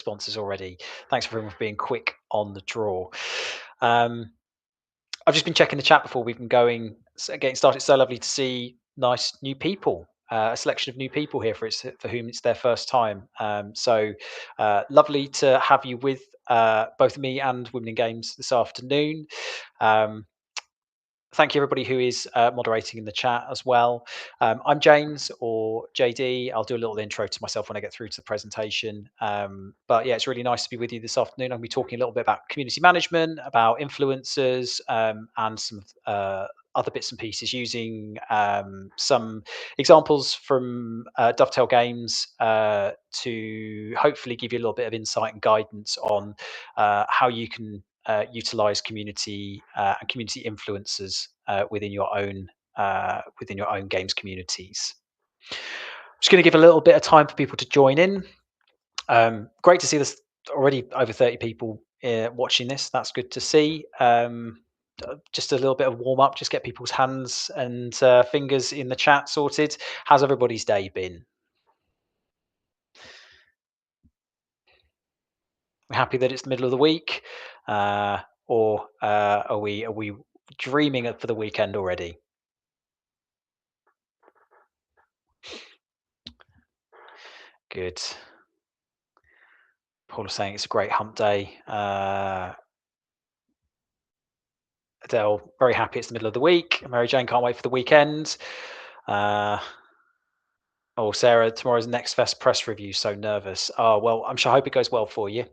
responses already. Thanks everyone for being quick on the draw. Um, I've just been checking the chat before we've been getting started. It's so lovely to see nice new people, a selection of new people here for whom it's their first time. Lovely to have you with both me and Women in Games this afternoon. Um, Thank you, everybody who is moderating in the chat as well. I'm James, or JD. I'll do a little intro to myself when I get through to the presentation. But yeah, it's really nice to be with you this afternoon. I'll be talking a little bit about community management, about influencers, and some other bits and pieces, using some examples from Dovetail Games to hopefully give you a little bit of insight and guidance on how you can utilize community and community influencers within your own games communities. I'm just going to give a little bit of time for people to join in. Great to see there's already over 30 people watching this. That's good to see. Just a little bit of warm up, just get people's hands and fingers in the chat sorted. How's everybody's day been? We're happy that it's the middle of the week, or are we dreaming for the weekend already? Good. Paul is saying it's a great hump day. Adele, very happy it's the middle of the week. Mary Jane can't wait for the weekend. Oh, Sarah, tomorrow's Next Fest press review. So nervous. Oh, well, I hope it goes well for you.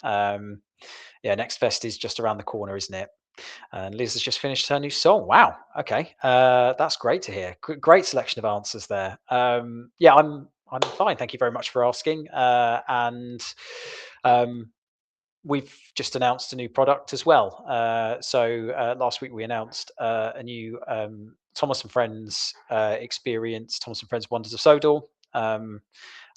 Yeah, Next Fest is just around the corner, isn't it? And Liz has just finished her new song. Wow. Okay, that's great to hear. Great selection of answers there. Yeah, I'm fine. Thank you very much for asking. And we've just announced a new product as well. Last week we announced a new Thomas and Friends experience, Thomas and Friends Wonders of Sodor.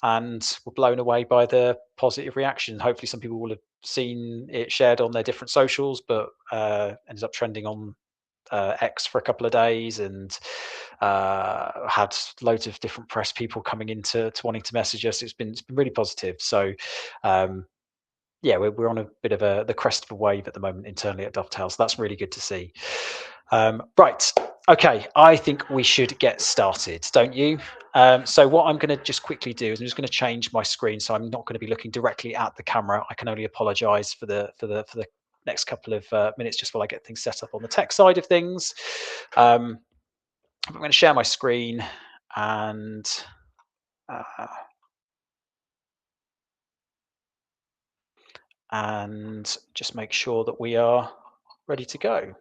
And we're blown away by the positive reaction. Hopefully some people will have seen it shared on their different socials, but ended up trending on X for a couple of days, and had loads of different press people coming into wanting to message us. It's been really positive. So yeah, we're on a bit of the crest of a wave at the moment internally at Dovetail, so that's really good to see. Right, okay, I think we should get started, don't you? So what I'm going to just quickly do is I'm just going to change my screen, so I'm not going to be looking directly at the camera. I can only apologise for the next couple of minutes, just while I get things set up on the tech side of things. I'm going to share my screen and just make sure that we are ready to go.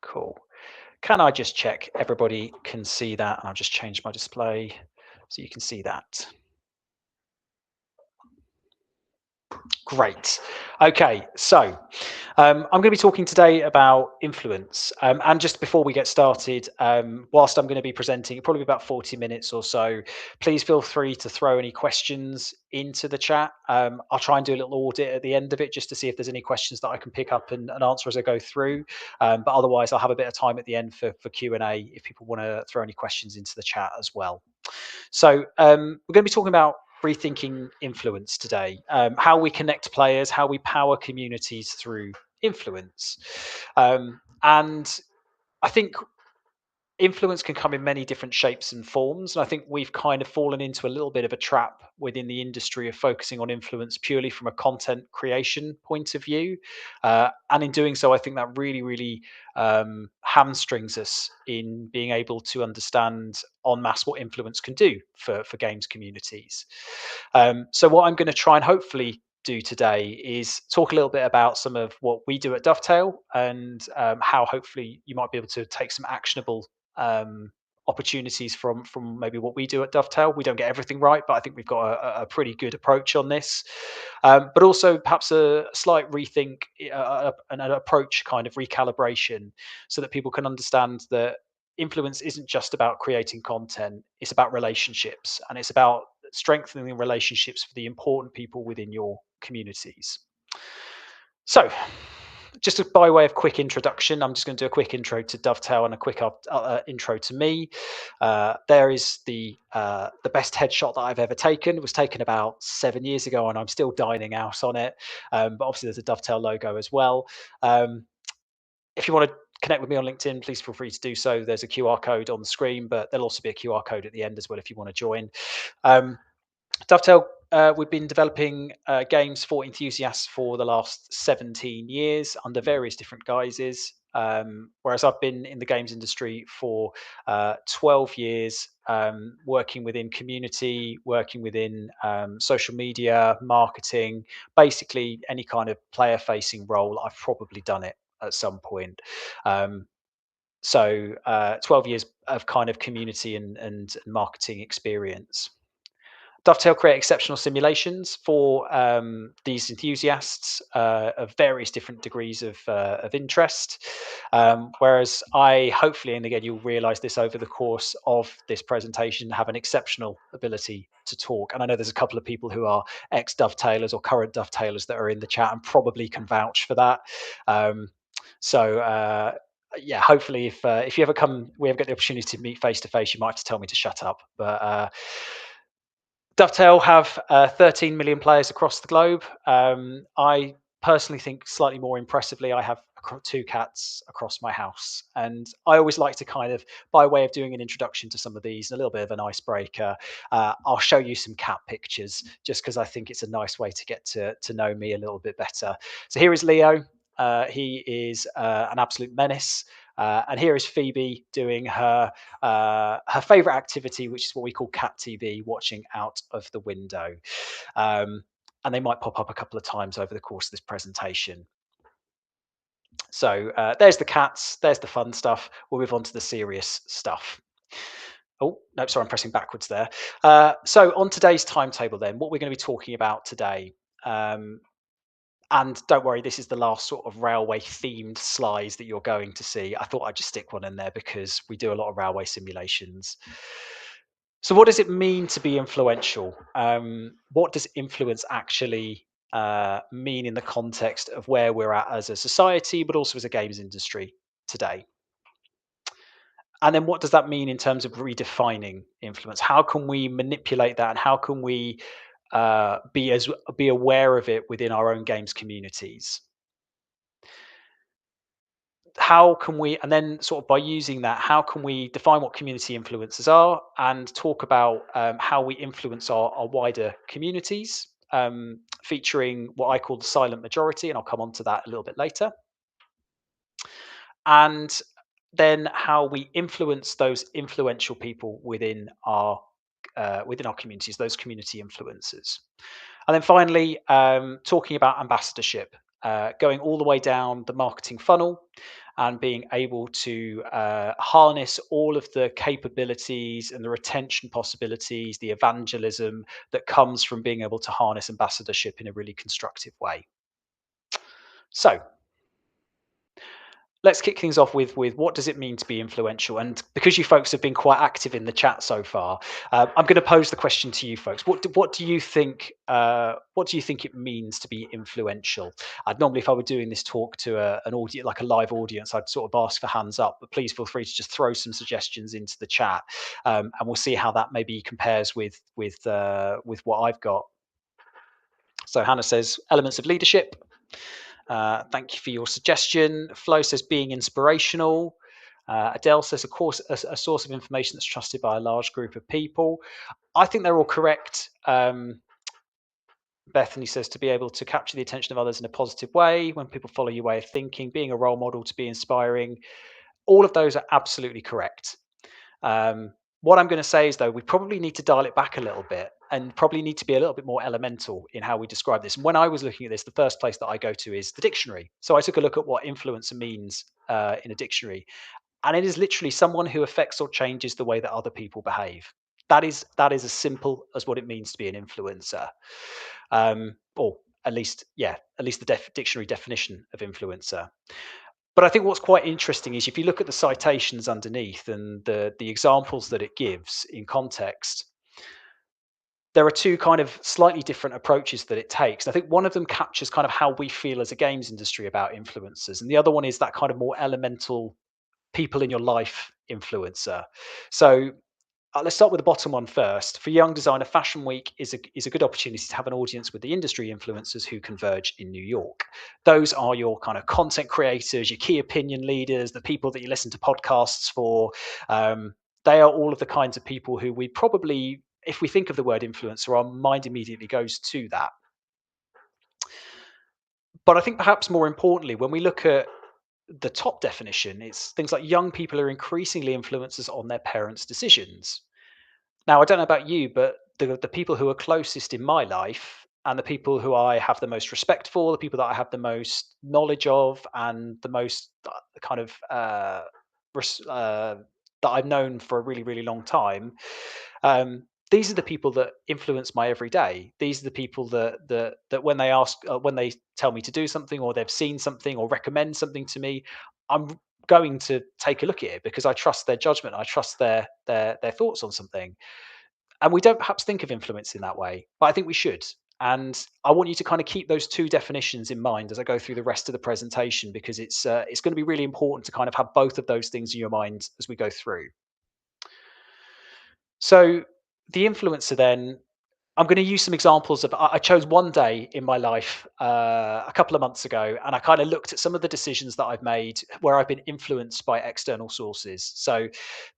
Cool. Can I just check everybody can see that? And I'll just change my display so you can see that. Great. Okay, so I'm going to be talking today about influence. And just before we get started, whilst I'm going to be presenting, probably about 40 minutes or so, please feel free to throw any questions into the chat. I'll try and do a little audit at the end of it just to see if there's any questions that I can pick up and answer as I go through. But otherwise, I'll have a bit of time at the end for Q&A if people want to throw any questions into the chat as well. So we're going to be talking about rethinking influence today, how we connect players, how we power communities through influence. And I think influence can come in many different shapes and forms. And I think we've kind of fallen into a little bit of a trap within the industry of focusing on influence purely from a content creation point of view. And in doing so, I think that really hamstrings us in being able to understand en masse what influence can do for games communities. So what I'm going to try and hopefully do today is talk a little bit about some of what we do at Dovetail, and how hopefully you might be able to take some actionable opportunities from maybe what we do at Dovetail. We don't get everything right, but I think we've got a pretty good approach on this. But also perhaps a slight rethink, an approach kind of recalibration, so that people can understand that influence isn't just about creating content, it's about relationships, and it's about strengthening relationships for the important people within your communities. So Just by way of quick introduction, I'm just going to do a quick intro to Dovetail and a quick intro to me. There is the best headshot that I've ever taken. It was taken about 7 years ago, and I'm still dining out on it. But obviously, there's a Dovetail logo as well. Um, if you want to connect with me on LinkedIn, please feel free to do so. There's a QR code on the screen, but there'll also be a QR code at the end as well if you want to join. Um, Dovetail, we've been developing games for enthusiasts for the last 17 years under various different guises. Whereas I've been in the games industry for 12 years, working within community, working within social media, marketing, basically any kind of player facing role, I've probably done it at some point. Um, 12 years of kind of community and marketing experience. Dovetail create exceptional simulations for these enthusiasts of various different degrees of interest. Whereas I hopefully, and again, you'll realize this over the course of this presentation, have an exceptional ability to talk. And I know there's a couple of people who are ex-dovetailers or current dovetailers that are in the chat and probably can vouch for that. Um, so, yeah, hopefully, if you ever come, we ever get the opportunity to meet face to face, you might have to tell me to shut up. But Dovetail have 13 million players across the globe. I personally think slightly more impressively, I have two cats across my house. And I always like to kind of, by way of doing an introduction to some of these, and a little bit of an icebreaker, I'll show you some cat pictures just because I think it's a nice way to get to know me a little bit better. So here is Leo. He is an absolute menace. And here is Phoebe doing her favorite activity, which is what we call cat TV, watching out of the window. And they might pop up a couple of times over the course of this presentation. So there's the cats, there's the fun stuff. We'll move on to the serious stuff. Oh, no, sorry, I'm pressing backwards there. So on today's timetable then, what we're going to be talking about today, and don't worry, this is the last sort of railway themed slides that you're going to see. I thought I'd just stick one in there because we do a lot of railway simulations. So, what does it mean to be influential? What does influence actually mean in the context of where we're at as a society, but also as a games industry today? And then, what does that mean in terms of redefining influence? How can we manipulate that, and how can we be aware of it within our own games communities? How can we, and then sort of by using that, how can we define what community influencers are and talk about how we influence our wider communities, featuring what I call the silent majority, and I'll come on to that a little bit later. And then how we influence those influential people within our communities, those community influencers. And then finally, talking about ambassadorship, going all the way down the marketing funnel and being able to harness all of the capabilities and the retention possibilities, the evangelism that comes from being able to harness ambassadorship in a really constructive way. So, let's kick things off with what does it mean to be influential? And because you folks have been quite active in the chat so far, I'm going to pose the question to you folks. What do you think? What do you think it means to be influential? I'd normally, if I were doing this talk to an audience, like a live audience, I'd sort of ask for hands up. But please feel free to just throw some suggestions into the chat, and we'll see how that maybe compares with what I've got. So Hannah says elements of leadership. Thank you for your suggestion. Flo says being inspirational. Adele says, of course, a source of information that's trusted by a large group of people. I think they're all correct. Bethany says to be able to capture the attention of others in a positive way when people follow your way of thinking, being a role model, to be inspiring. All of those are absolutely correct. What I'm going to say is, though, we probably need to dial it back a little bit and probably need to be a little bit more elemental in how we describe this. And when I was looking at this, the first place that I go to is the dictionary. So I took a look at what influencer means in a dictionary, and it is literally someone who affects or changes the way that other people behave. That is as simple as what it means to be an influencer, or at least the dictionary definition of influencer. But I think what's quite interesting is if you look at the citations underneath and the examples that it gives in context, there are two kind of slightly different approaches that it takes. I think one of them captures kind of how we feel as a games industry about influencers, and the other one is that kind of more elemental people in your life influencer. So let's start with the bottom one first. For young designer, Fashion Week is a good opportunity to have an audience with the industry influencers who converge in New York. Those are your kind of content creators, your key opinion leaders, the people that you listen to podcasts for. Um, they are all of the kinds of people who we probably, if we think of the word influencer, our mind immediately goes to that. But I think perhaps more importantly, when we look at the top definition, it's things like young people are increasingly influencers on their parents' decisions. Now, I don't know about you, but the people who are closest in my life and the people who I have the most respect for, the people that I have the most knowledge of, and the most kind of that I've known for a really, really long time. These are the people that influence my everyday. These are the people that when they ask, when they tell me to do something, or they've seen something, or recommend something to me, I'm going to take a look at it because I trust their judgment. I trust their thoughts on something. And we don't perhaps think of influence in that way, but I think we should. And I want you to kind of keep those two definitions in mind as I go through the rest of the presentation, because it's going to be really important to kind of have both of those things in your mind as we go through. So the influencer then, I'm going to use some examples of. I chose one day in my life a couple of months ago, and I kind of looked at some of the decisions that I've made where I've been influenced by external sources. So,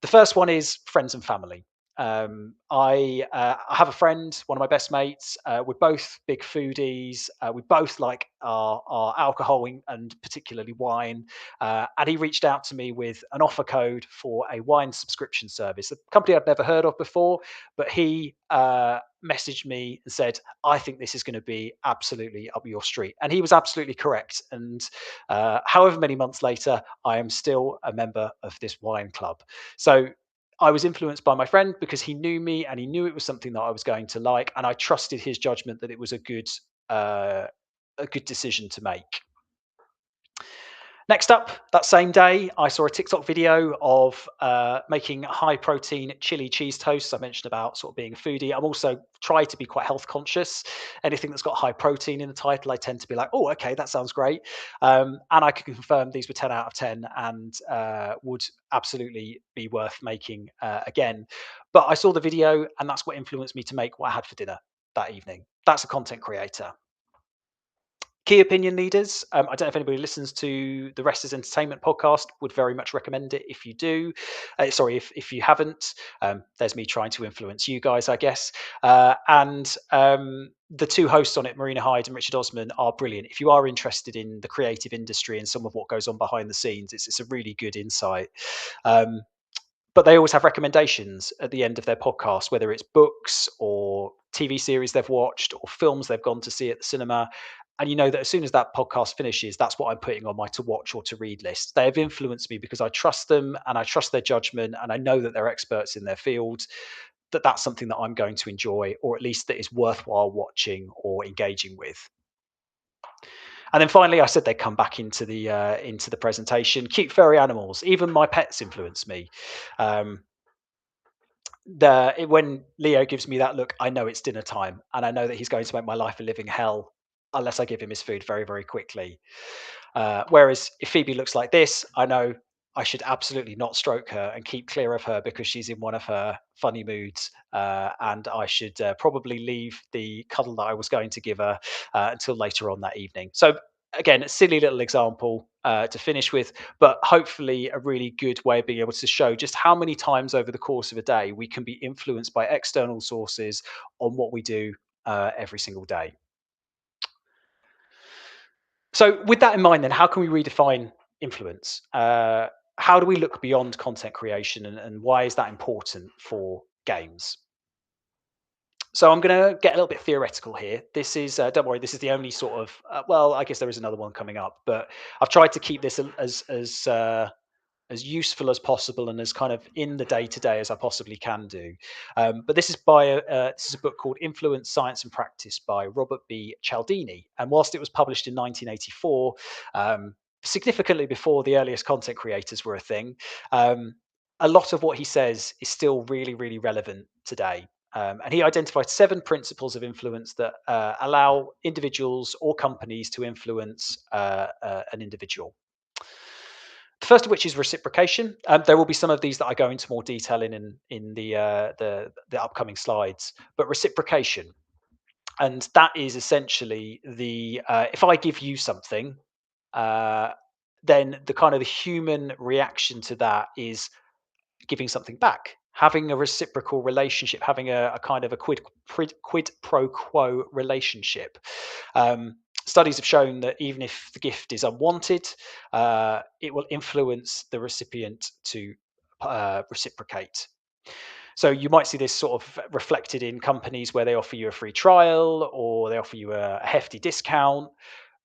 the first one is friends and family. I have a friend, one of my best mates. We're both big foodies. We both like our alcohol and particularly wine. And he reached out to me with an offer code for a wine subscription service, a company I'd never heard of before. But he messaged me and said, "I think this is going to be absolutely up your street." And he was absolutely correct. And however many months later, I am still a member of this wine club. So I was influenced by my friend because he knew me and he knew it was something that I was going to like, and I trusted his judgment that it was uh, a good decision to make. Next up, that same day, I saw a TikTok video of making high protein chili cheese toasts. I mentioned about sort of being a foodie. I'm also try to be quite health conscious. Anything that's got high protein in the title, I tend to be like, oh, okay, that sounds great. And I can confirm these were 10 out of 10 and would absolutely be worth making again. But I saw the video, and that's what influenced me to make what I had for dinner that evening. That's a content creator. Key opinion leaders. I don't know if anybody listens to the Rest is Entertainment podcast. Would very much recommend it if you do. Sorry, if you haven't. There's me trying to influence you guys, I guess. And the two hosts on it, Marina Hyde and Richard Osman, are brilliant. If you are interested in the creative industry and some of what goes on behind the scenes, it's a really good insight. Um, but they always have recommendations at the end of their podcast, whether it's books or TV series they've watched or films they've gone to see at the cinema. And you know that as soon as that podcast finishes, that's what I'm putting on my to watch or to read list. They have influenced me because I trust them and I trust their judgment and I know that they're experts in their field, that that's something that I'm going to enjoy, or at least that is worthwhile watching or engaging with. And then finally, I said they'd come back into the presentation. Cute furry animals. Even my pets influence me. Um, when Leo gives me that look, I know it's dinner time, and I know that he's going to make my life a living hell unless I give him his food very, very quickly. Whereas if Phoebe looks like this, I know I should absolutely not stroke her and keep clear of her because she's in one of her funny moods, and I should probably leave the cuddle that I was going to give her until later on that evening. So again, a silly little example to finish with, but hopefully a really good way of being able to show just how many times over the course of a day we can be influenced by external sources on what we do every single day. So, with that in mind, then, how can we redefine influence? How do we look beyond content creation, and why is that important for games? So, I'm going to get a little bit theoretical here. This is, don't worry, this is the only sort of, well, I guess there is another one coming up, but I've tried to keep this as useful as possible and as kind of in the day to day as I possibly can do. But this is a book called Influence, Science and Practice by Robert Cialdini. And whilst it was published in 1984, significantly before the earliest content creators were a thing, a lot of what he says is still really, really relevant today. And he identified 7 principles of influence that allow individuals or companies to influence an individual. The first of which is reciprocation. There will be some of these that I go into more detail in the upcoming slides, but reciprocation, and that is essentially the if I give you something, uh, then the kind of the human reaction to that is giving something back, having a reciprocal relationship, having a kind of a quid pro quo relationship. Studies have shown that even if the gift is unwanted, it will influence the recipient to reciprocate. So you might see this sort of reflected in companies where they offer you a free trial or they offer you a hefty discount.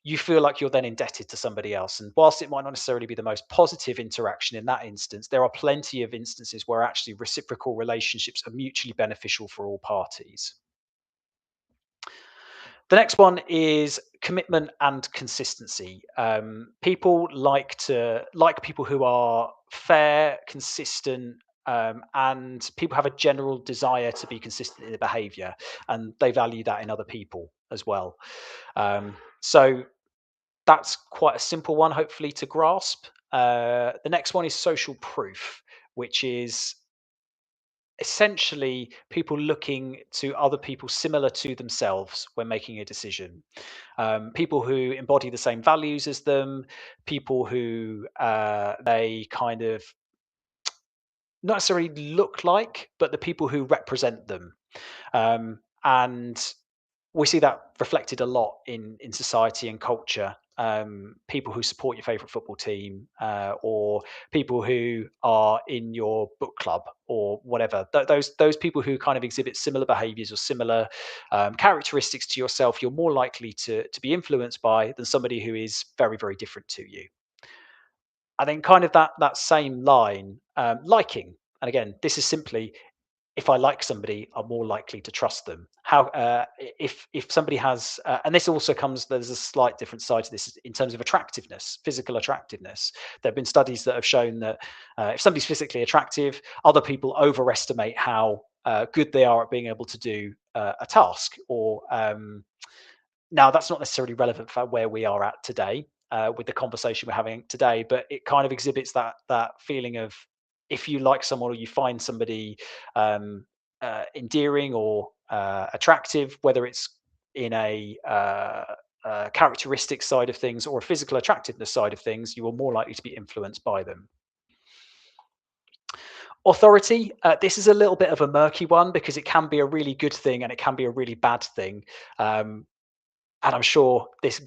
You feel like you're then indebted to somebody else. And whilst it might not necessarily be the most positive interaction in that instance, there are plenty of instances where actually reciprocal relationships are mutually beneficial for all parties. The next one is commitment and consistency. People like people who are fair, consistent, and people have a general desire to be consistent in their behaviour, and they value that in other people as well. So that's quite a simple one, hopefully, to grasp. The next one is social proof, which is essentially people looking to other people similar to themselves when making a decision. People who embody the same values as them, people who they kind of not necessarily look like, but the people who represent them. And we see that reflected a lot in society and culture. People who support your favorite football team, or people who are in your book club, or whatever. Those people who kind of exhibit similar behaviours or similar characteristics to yourself, you're more likely to be influenced by than somebody who is very very different to you. And then kind of that same line, liking. And again, this is simply if I like somebody, I'm more likely to trust them. How if somebody has, and this also comes. There's a slight different side to this in terms of attractiveness, physical attractiveness. There have been studies that have shown that if somebody's physically attractive, other people overestimate how good they are at being able to do a task. Or now that's not necessarily relevant for where we are at today with the conversation we're having today, but it kind of exhibits that feeling of if you like someone or you find somebody um, endearing or attractive, whether it's in a characteristic side of things or a physical attractiveness side of things, you are more likely to be influenced by them. Authority, this is a little bit of a murky one because it can be a really good thing and it can be a really bad thing. Um, and I'm sure this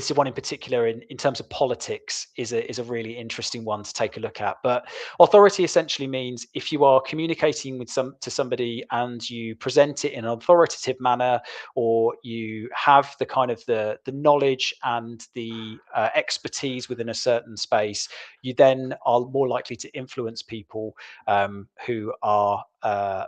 one in particular, in terms of politics, is a really interesting one to take a look at. But authority essentially means if you are communicating with somebody and you present it in an authoritative manner, or you have the kind of the knowledge and the expertise within a certain space, you then are more likely to influence people who are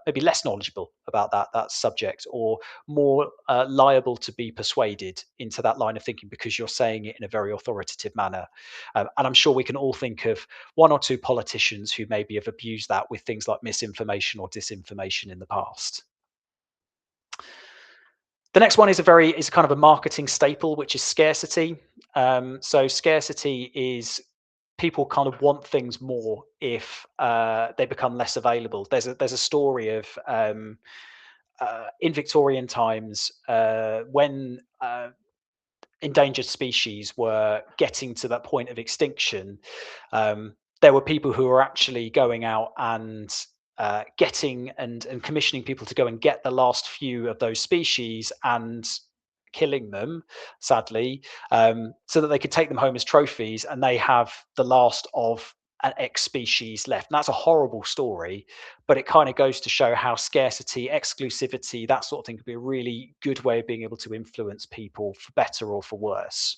maybe less knowledgeable about that subject, or more liable to be persuaded into that line of thinking because you're saying it in a very authoritative manner. And I'm sure we can all think of one or two politicians who maybe have abused that with things like misinformation or disinformation in the past. The next one is kind of a marketing staple, which is scarcity. So scarcity is people kind of want things more if they become less available. There's a story of in Victorian times when endangered species were getting to that point of extinction, there were people who were actually going out and getting and commissioning people to go and get the last few of those species and killing them, sadly, so that they could take them home as trophies and they have the last of an X species left. And that's a horrible story, but it kind of goes to show how scarcity, exclusivity, that sort of thing could be a really good way of being able to influence people for better or for worse.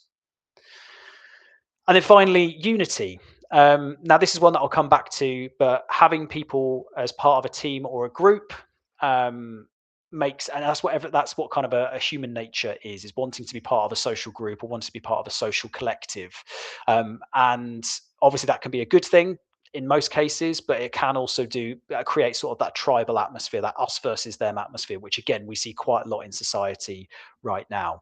And then finally, unity. Now, this is one that I'll come back to, but having people as part of a team or a group um, makes, and that's what kind of a human nature is wanting to be part of a social group or wanting to be part of a social collective. And obviously, that can be a good thing. in most cases, but it can also do create sort of that tribal atmosphere, that us versus them atmosphere, which again we see quite a lot in society right now.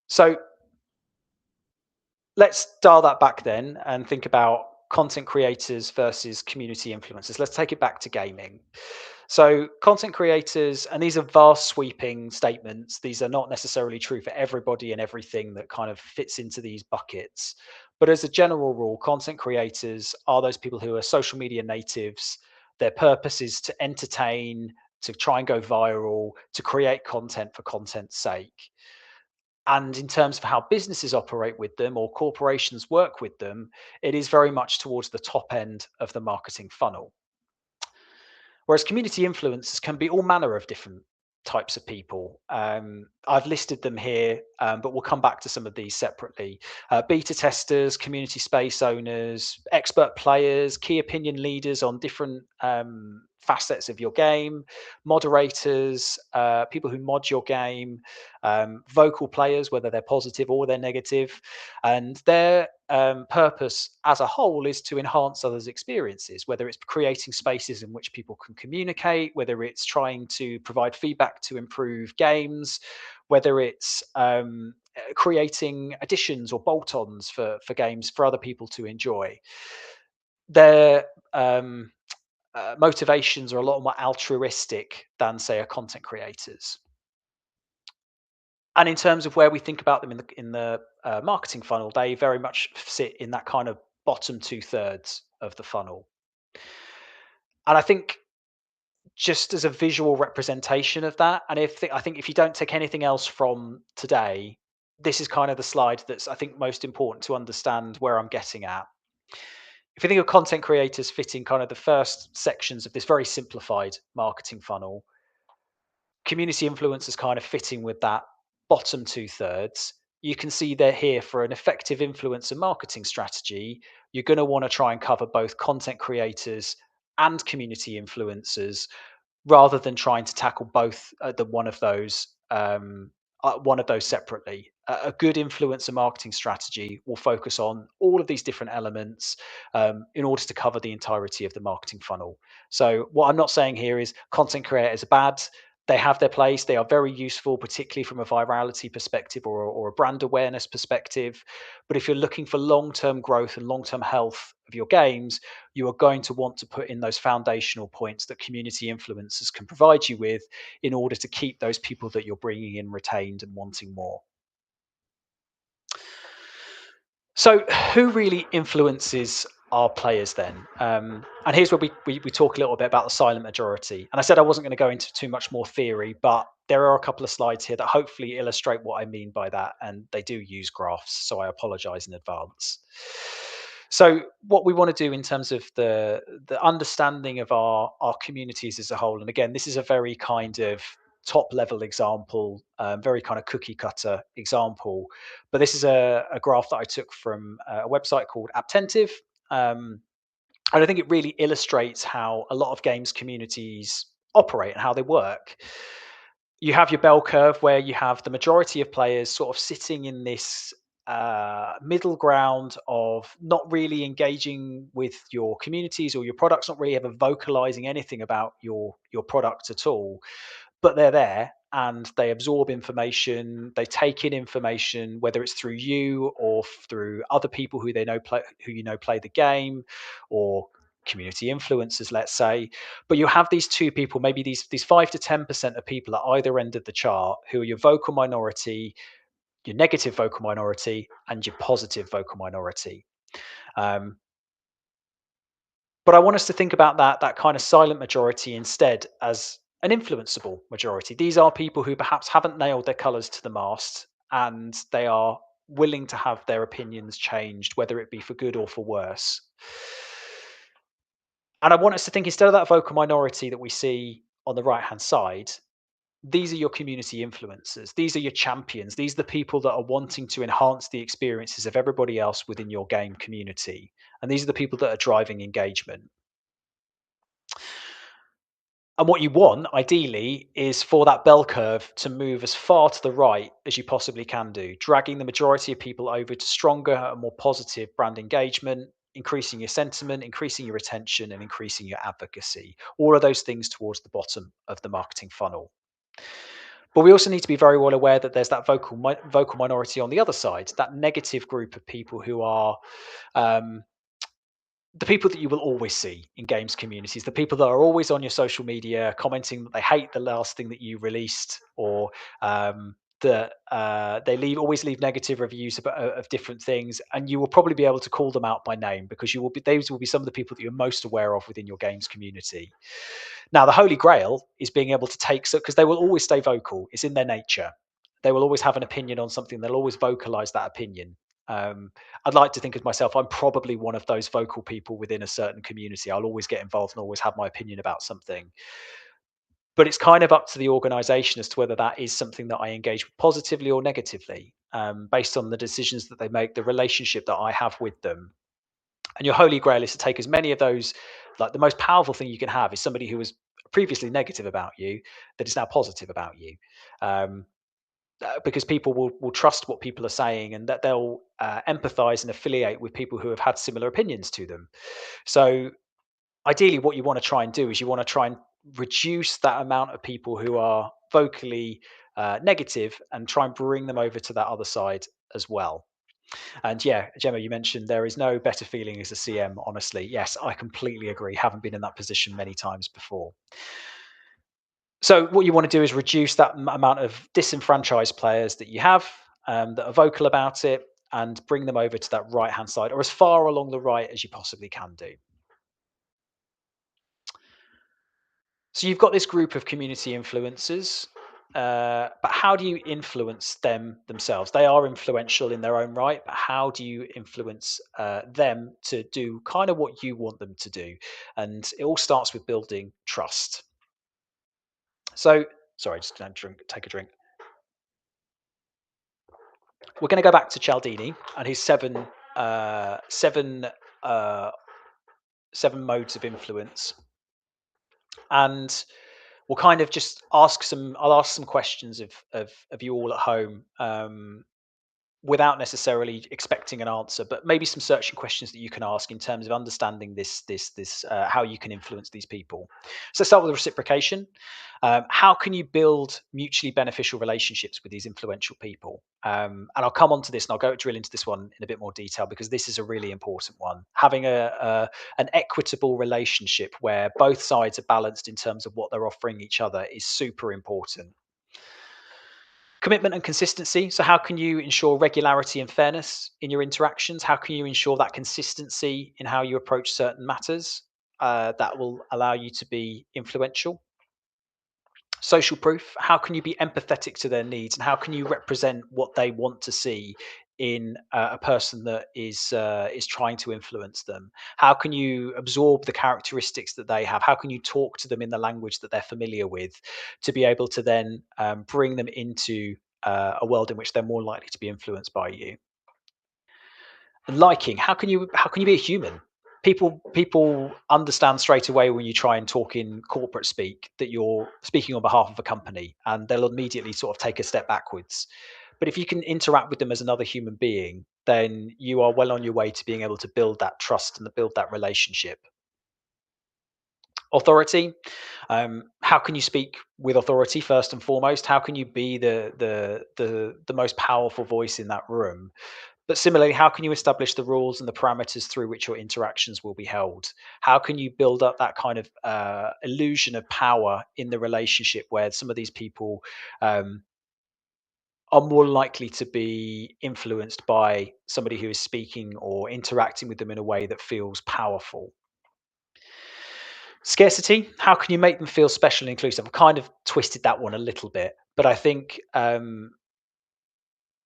So let's dial that back then and think about content creators versus community influencers. Let's take it back to gaming. So, content creators, and these are vast sweeping statements, these are not necessarily true for everybody and everything that kind of fits into these buckets. But as a general rule, content creators are those people who are social media natives. Their purpose is to entertain, to try and go viral, to create content for content's sake. And in terms of how businesses operate with them or corporations work with them, it is very much towards the top end of the marketing funnel. Whereas community influencers can be all manner of different types of people. I've listed them here, but we'll come back to some of these separately. Beta testers, community space owners, expert players, key opinion leaders on different facets of your game, moderators, people who mod your game, vocal players, whether they're positive or they're negative, and their purpose as a whole is to enhance others' experiences, whether it's creating spaces in which people can communicate, whether it's trying to provide feedback to improve games, whether it's creating additions or bolt-ons for games for other people to enjoy. Their motivations are a lot more altruistic than, say, a content creators. And in terms of where we think about them in the marketing funnel, they very much sit in that kind of bottom two thirds of the funnel. And I think just as a visual representation of that, and I think if you don't take anything else from today, this is kind of the slide that's I think most important to understand where I'm getting at. If you think of content creators fitting kind of the first sections of this very simplified marketing funnel, community influencers kind of fitting with that bottom two thirds. You can see they're here for an effective influencer marketing strategy. You're going to want to try and cover both content creators and community influencers rather than trying to tackle both one of those separately. A good influencer marketing strategy will focus on all of these different elements in order to cover the entirety of the marketing funnel. So what I'm not saying here is content creators are bad. They have their place. They are very useful, particularly from a virality perspective or a brand awareness perspective. But if you're looking for long-term growth and long-term health of your games, you are going to want to put in those foundational points that community influencers can provide you with in order to keep those people that you're bringing in retained and wanting more. So, who really influences our players then? And here's where we talk a little bit about the silent majority. And I said I wasn't going to go into too much more theory, but there are a couple of slides here that hopefully illustrate what I mean by that. And they do use graphs, so I apologize in advance. So, what we want to do in terms of the understanding of our communities as a whole, and again, this is a very kind of top level example, very kind of cookie cutter example, but this is a graph that I took from a website called Aptentive. Um, and I think it really illustrates how a lot of games communities operate and how they work. You have your bell curve where you have the majority of players sort of sitting in this middle ground of not really engaging with your communities or your products, not really ever vocalizing anything about your product at all, but they're there and they absorb information, they take in information, whether it's through you or through other people who they know play, who you know play the game, or community influencers, let's say. But you have these two people, maybe these 5 to 10% of people at either end of the chart, who are your vocal minority, your negative vocal minority, and your positive vocal minority. Um, but I want us to think about that kind of silent majority instead as an influenceable majority. These are people who perhaps haven't nailed their colours to the mast, and they are willing to have their opinions changed, whether it be for good or for worse. And I want us to think, instead of that vocal minority that we see on the right hand side, these are your community influencers. These are your champions. These are the people that are wanting to enhance the experiences of everybody else within your game community. And these are the people that are driving engagement. And what you want, ideally, is for that bell curve to move as far to the right as you possibly can do, dragging the majority of people over to stronger and more positive brand engagement, increasing your sentiment, increasing your retention, and increasing your advocacy. All of those things towards the bottom of the marketing funnel. But we also need to be very well aware that there's that vocal minority on the other side, that negative group of people who are um, the people that you will always see in games communities, the people that are always on your social media commenting that they hate the last thing that you released, or that they always leave negative reviews of different things, and you will probably be able to call them out by name because those will be some of the people that you're most aware of within your games community. Now, the holy grail is being able to take, so because they will always stay vocal, it's in their nature. They will always have an opinion on something. They'll always vocalize that opinion. I'd like to think of myself, I'm probably one of those vocal people within a certain community. I'll always get involved and always have my opinion about something. But it's kind of up to the organization as to whether that is something that I engage with positively or negatively, based on the decisions that they make, the relationship that I have with them. And your holy grail is to take as many of those, like the most powerful thing you can have is somebody who was previously negative about you that is now positive about you. Um, because people will trust what people are saying, and that they'll empathize and affiliate with people who have had similar opinions to them. So ideally, what you want to try and do is you want to try and reduce that amount of people who are vocally negative and try and bring them over to that other side as well. And yeah, Gemma, you mentioned there is no better feeling as a CM, honestly. Yes, I completely agree. Haven't been in that position many times before. So what you want to do is reduce that amount of disenfranchised players that you have, that are vocal about it, and bring them over to that right hand side, or as far along the right as you possibly can do. So you've got this group of community influencers, but how do you influence them themselves? They are influential in their own right, but how do you influence them to do kind of what you want them to do? And it all starts with building trust. So, sorry, just gonna take a drink. We're going to go back to Cialdini and his uh, seven, uh, seven modes of influence, and we'll kind of just ask some. I'll ask some questions of you all at home, without necessarily expecting an answer, but maybe some searching questions that you can ask in terms of understanding this how you can influence these people. So start with reciprocation. How can you build mutually beneficial relationships with these influential people? And I'll come on to this and I'll go drill into this one in a bit more detail because this is a really important one. Having an equitable relationship where both sides are balanced in terms of what they're offering each other is super important. Commitment and consistency. So, how can you ensure regularity and fairness in your interactions? How can you ensure that consistency in how you approach certain matters that will allow you to be influential? Social proof. How can you be empathetic to their needs, and how can you represent what they want to see in a person that is trying to influence them? How can you absorb the characteristics that they have? How can you talk to them in the language that they're familiar with, to be able to then bring them into a world in which they're more likely to be influenced by you? And liking. How can you be a human? People understand straight away when you try and talk in corporate speak that you're speaking on behalf of a company, and they'll immediately sort of take a step backwards. But if you can interact with them as another human being, then you are well on your way to being able to build that trust and to build that relationship. Authority. How can you speak with authority first and foremost? How can you be the most powerful voice in that room? But similarly, how can you establish the rules and the parameters through which your interactions will be held? How can you build up that kind of illusion of power in the relationship where some of these people um, are more likely to be influenced by somebody who is speaking or interacting with them in a way that feels powerful? Scarcity. How can you make them feel special and inclusive? I've kind of twisted that one a little bit, but I think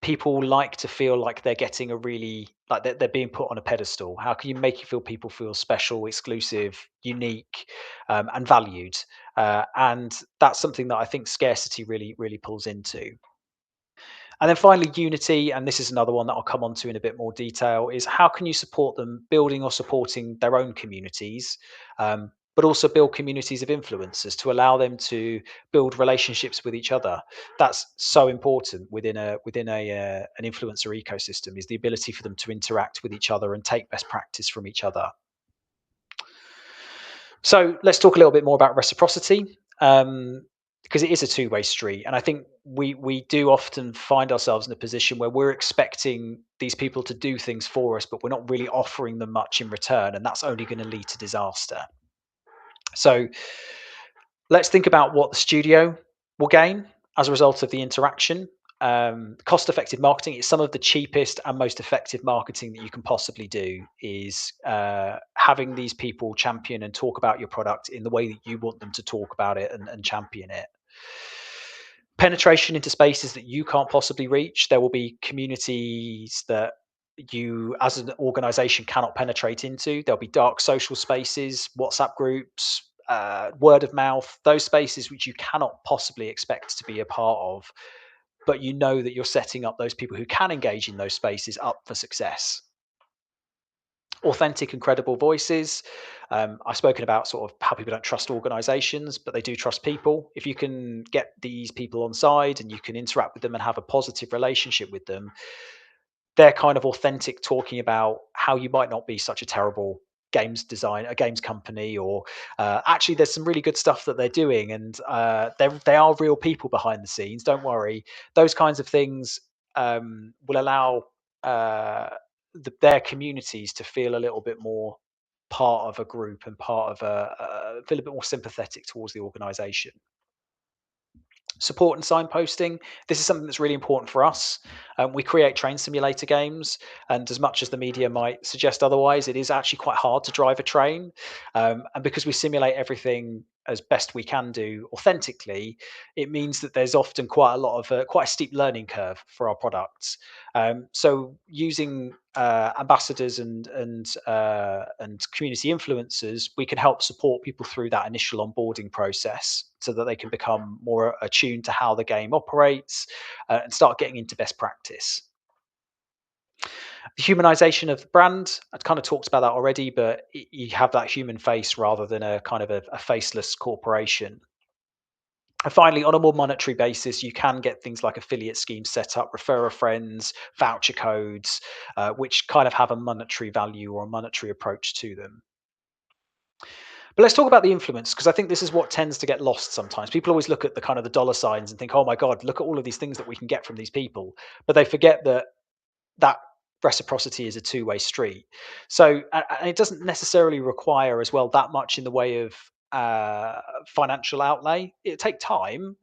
people like to feel like they're getting a really like they're being put on a pedestal. How can you make you feel people feel special, exclusive, unique, and valued? And that's something that I think scarcity really pulls into. And then finally, unity, and this is another one that I'll come on to in a bit more detail, is how can you support them building or supporting their own communities, but also build communities of influencers to allow them to build relationships with each other. That's so important within a an influencer ecosystem, is the ability for them to interact with each other and take best practice from each other. So let's talk a little bit more about reciprocity, because it is a two-way street, and I think we do often find ourselves in a position where we're expecting these people to do things for us, but we're not really offering them much in return, and that's only going to lead to disaster. So let's think about what the studio will gain as a result of the interaction. Cost-effective marketing is some of the cheapest and most effective marketing that you can possibly do. Is having these people champion and talk about your product in the way that you want them to talk about it and champion it. Penetration into spaces that you can't possibly reach. There will be communities that you, as an organization, cannot penetrate into. There'll be dark social spaces, WhatsApp groups, word of mouth, those spaces which you cannot possibly expect to be a part of, but you know that you're setting up those people who can engage in those spaces up for success. Authentic and credible voices. I've spoken about sort of how people don't trust organizations, but they do trust people. If you can get these people on side and you can interact with them and have a positive relationship with them, they're kind of authentic, talking about how you might not be such a terrible a games company, or actually there's some really good stuff that they're doing, and they are real people behind the scenes. Don't worry. Those kinds of things will allow their communities to feel a little bit more part of a group and part of feel a bit more sympathetic towards the organization. Support and signposting. This is something that's really important for us. We create train simulator games, and as much as the media might suggest otherwise, it is actually quite hard to drive a train. And because we simulate everything as best we can do authentically, it means that there's often quite a steep learning curve for our products. So using ambassadors and community influencers, we can help support people through that initial onboarding process so that they can become more attuned to how the game operates, and start getting into best practice. The humanization of the brand, I've kind of talked about that already, but you have that human face rather than a kind of a faceless corporation. And finally, on a more monetary basis, you can get things like affiliate schemes set up, refer a friends, voucher codes, which kind of have a monetary value or a monetary approach to them. But let's talk about the influence, because I think this is what tends to get lost sometimes. People always look at the kind of the dollar signs and think, "Oh my God, look at all of these things that we can get from these people," but they forget that that reciprocity is a two-way street. So, and it doesn't necessarily require as well that much in the way of financial outlay. It take time,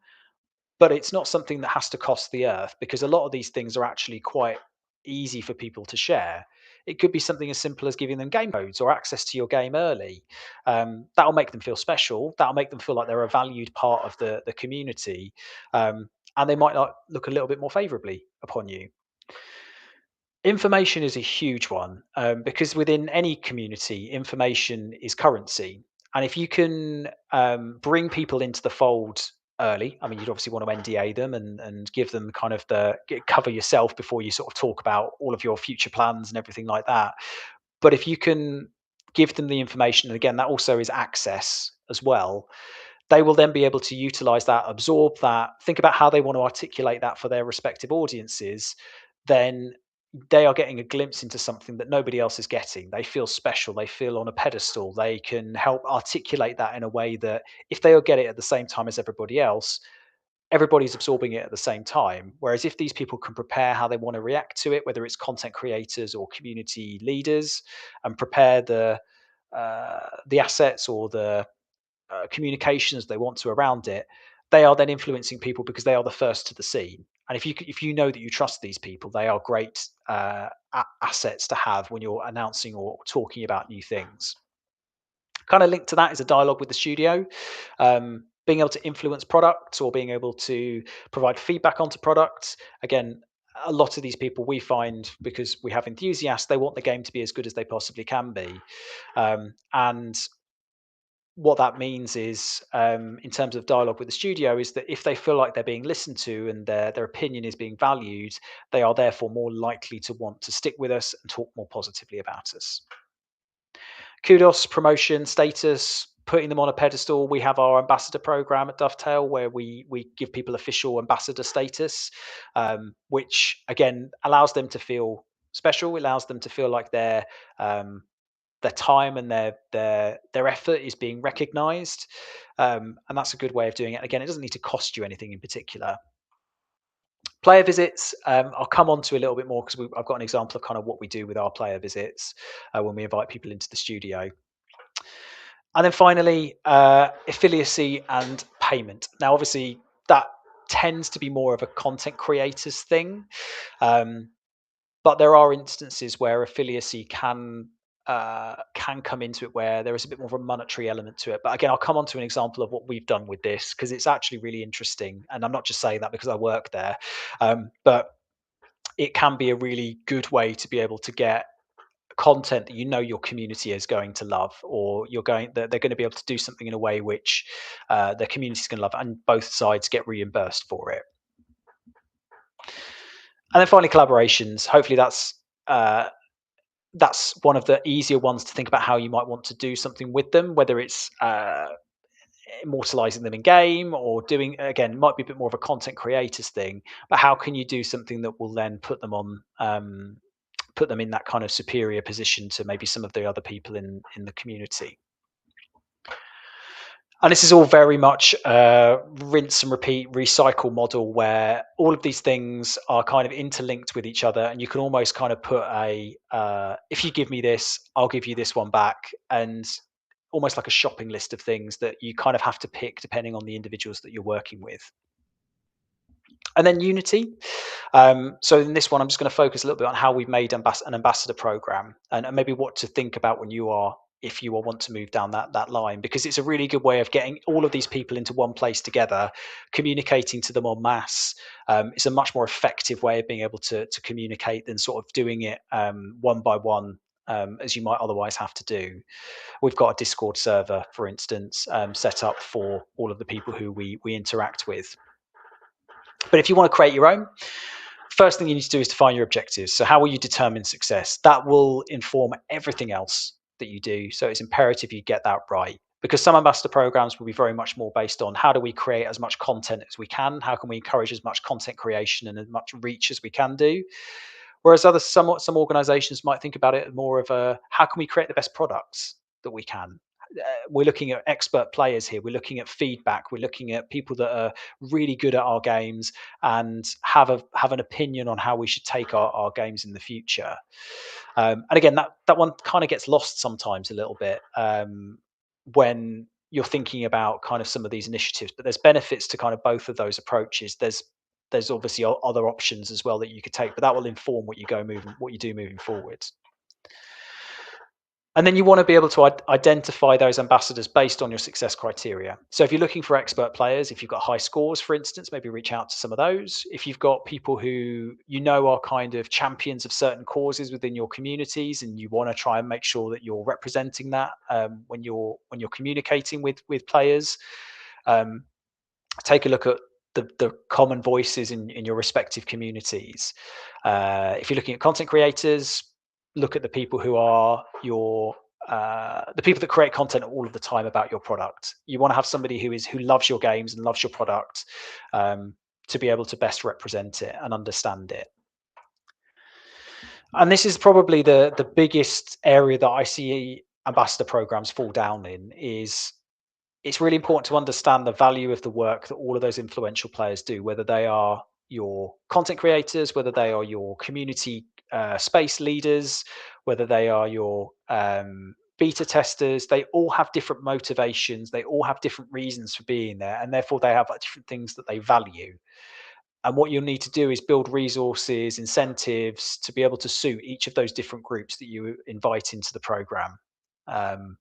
but it's not something that has to cost the earth, because a lot of these things are actually quite easy for people to share. It could be something as simple as giving them game codes or access to your game early. That'll make them feel special. That'll make them feel like they're a valued part of the community, and they might not look a little bit more favorably upon you. Information is a huge one, because within any community, information is currency. And if you can bring people into the fold early, I mean, you'd obviously want to NDA them and give them kind of cover yourself before you sort of talk about all of your future plans and everything like that. But if you can give them the information, and again, that also is access as well, they will then be able to utilize that, absorb that, think about how they want to articulate that for their respective audiences. Then they are getting a glimpse into something that nobody else is getting. They feel special, they feel on a pedestal. They can help articulate that in a way that if they all get it at the same time as everybody else, everybody's absorbing it at the same time. Whereas if these people can prepare how they want to react to it, whether it's content creators or community leaders, and prepare the assets or the communications they want to around it, they are then influencing people because they are the first to the scene. And if you know that you trust these people, they are great assets to have when you're announcing or talking about new things. Kind of linked to that is a dialogue with the studio. Being able to influence products or being able to provide feedback onto products. Again, a lot of these people we find, because we have enthusiasts, they want the game to be as good as they possibly can be. And what that means is, in terms of dialogue with the studio, is that if they feel like they're being listened to and their opinion is being valued, they are therefore more likely to want to stick with us and talk more positively about us. Kudos, promotion, status, putting them on a pedestal. We have our ambassador program at Dovetail where we give people official ambassador status, which again allows them to feel special. Allows them to feel like um, their time and their effort is being recognised, and that's a good way of doing it. Again, it doesn't need to cost you anything in particular. Player visits, I'll come on to a little bit more because I've got an example of kind of what we do with our player visits when we invite people into the studio. And then finally, affiliacy and payment. Now, obviously, that tends to be more of a content creators thing, um, but there are instances where affiliacy can come into it where there is a bit more of a monetary element to it. But again, I'll come on to an example of what we've done with this because it's actually really interesting. And I'm not just saying that because I work there, but it can be a really good way to be able to get content that you know your community is going to love, or they're going to be able to do something in a way which their community is going to love, and both sides get reimbursed for it. And then finally, collaborations. Hopefully, that's one of the easier ones to think about how you might want to do something with them, whether it's immortalizing them in game or doing again might be a bit more of a content creators thing, but how can you do something that will then put them in that kind of superior position to maybe some of the other people in the community. And this is all very much a rinse and repeat recycle model where all of these things are kind of interlinked with each other, and you can almost kind of put if you give me this, I'll give you this one back, and almost like a shopping list of things that you kind of have to pick depending on the individuals that you're working with. And then Unity. So in this one, I'm just going to focus a little bit on how we've made an ambassador program, and maybe what to think about when if you want to move down that line, because it's a really good way of getting all of these people into one place together, communicating to them en masse. It's a much more effective way of being able to communicate than sort of doing it one by one, as you might otherwise have to do. We've got a Discord server, for instance, set up for all of the people who we interact with. But if you want to create your own, first thing you need to do is define your objectives. So how will you determine success? That will inform everything else that you do. So it's imperative you get that right, because some ambassador programs will be very much more based on how do we create as much content as we can? How can we encourage as much content creation and as much reach as we can do? Whereas some organizations might think about it more of a how can we create the best products that we can? We're looking at expert players here. We're looking at feedback. We're looking at people that are really good at our games and have an opinion on how we should take our games in the future. And again, that one kind of gets lost sometimes a little bit when you're thinking about kind of some of these initiatives. But there's benefits to kind of both of those approaches. There's obviously other options as well that you could take, but that will inform what you do moving forward. And then you want to be able to identify those ambassadors based on your success criteria. So if you're looking for expert players, if you've got high scores, for instance, maybe reach out to some of those. If you've got people who you know are kind of champions of certain causes within your communities, and you want to try and make sure that you're representing that when you're communicating with players, take a look at the common voices in your respective communities. If you're looking at content creators, look at the people who are the people that create content all of the time about your product. You want to have somebody who loves your games and loves your product, to be able to best represent it and understand it. And this is probably the biggest area that I see ambassador programs fall down in. Is it's really important to understand the value of the work that all of those influential players do, whether they are your content creators, whether they are your community space leaders, whether they are your beta testers. They all have different motivations. They all have different reasons for being there, and therefore they have different things that they value. And what you'll need to do is build resources, incentives to be able to suit each of those different groups that you invite into the program. Um,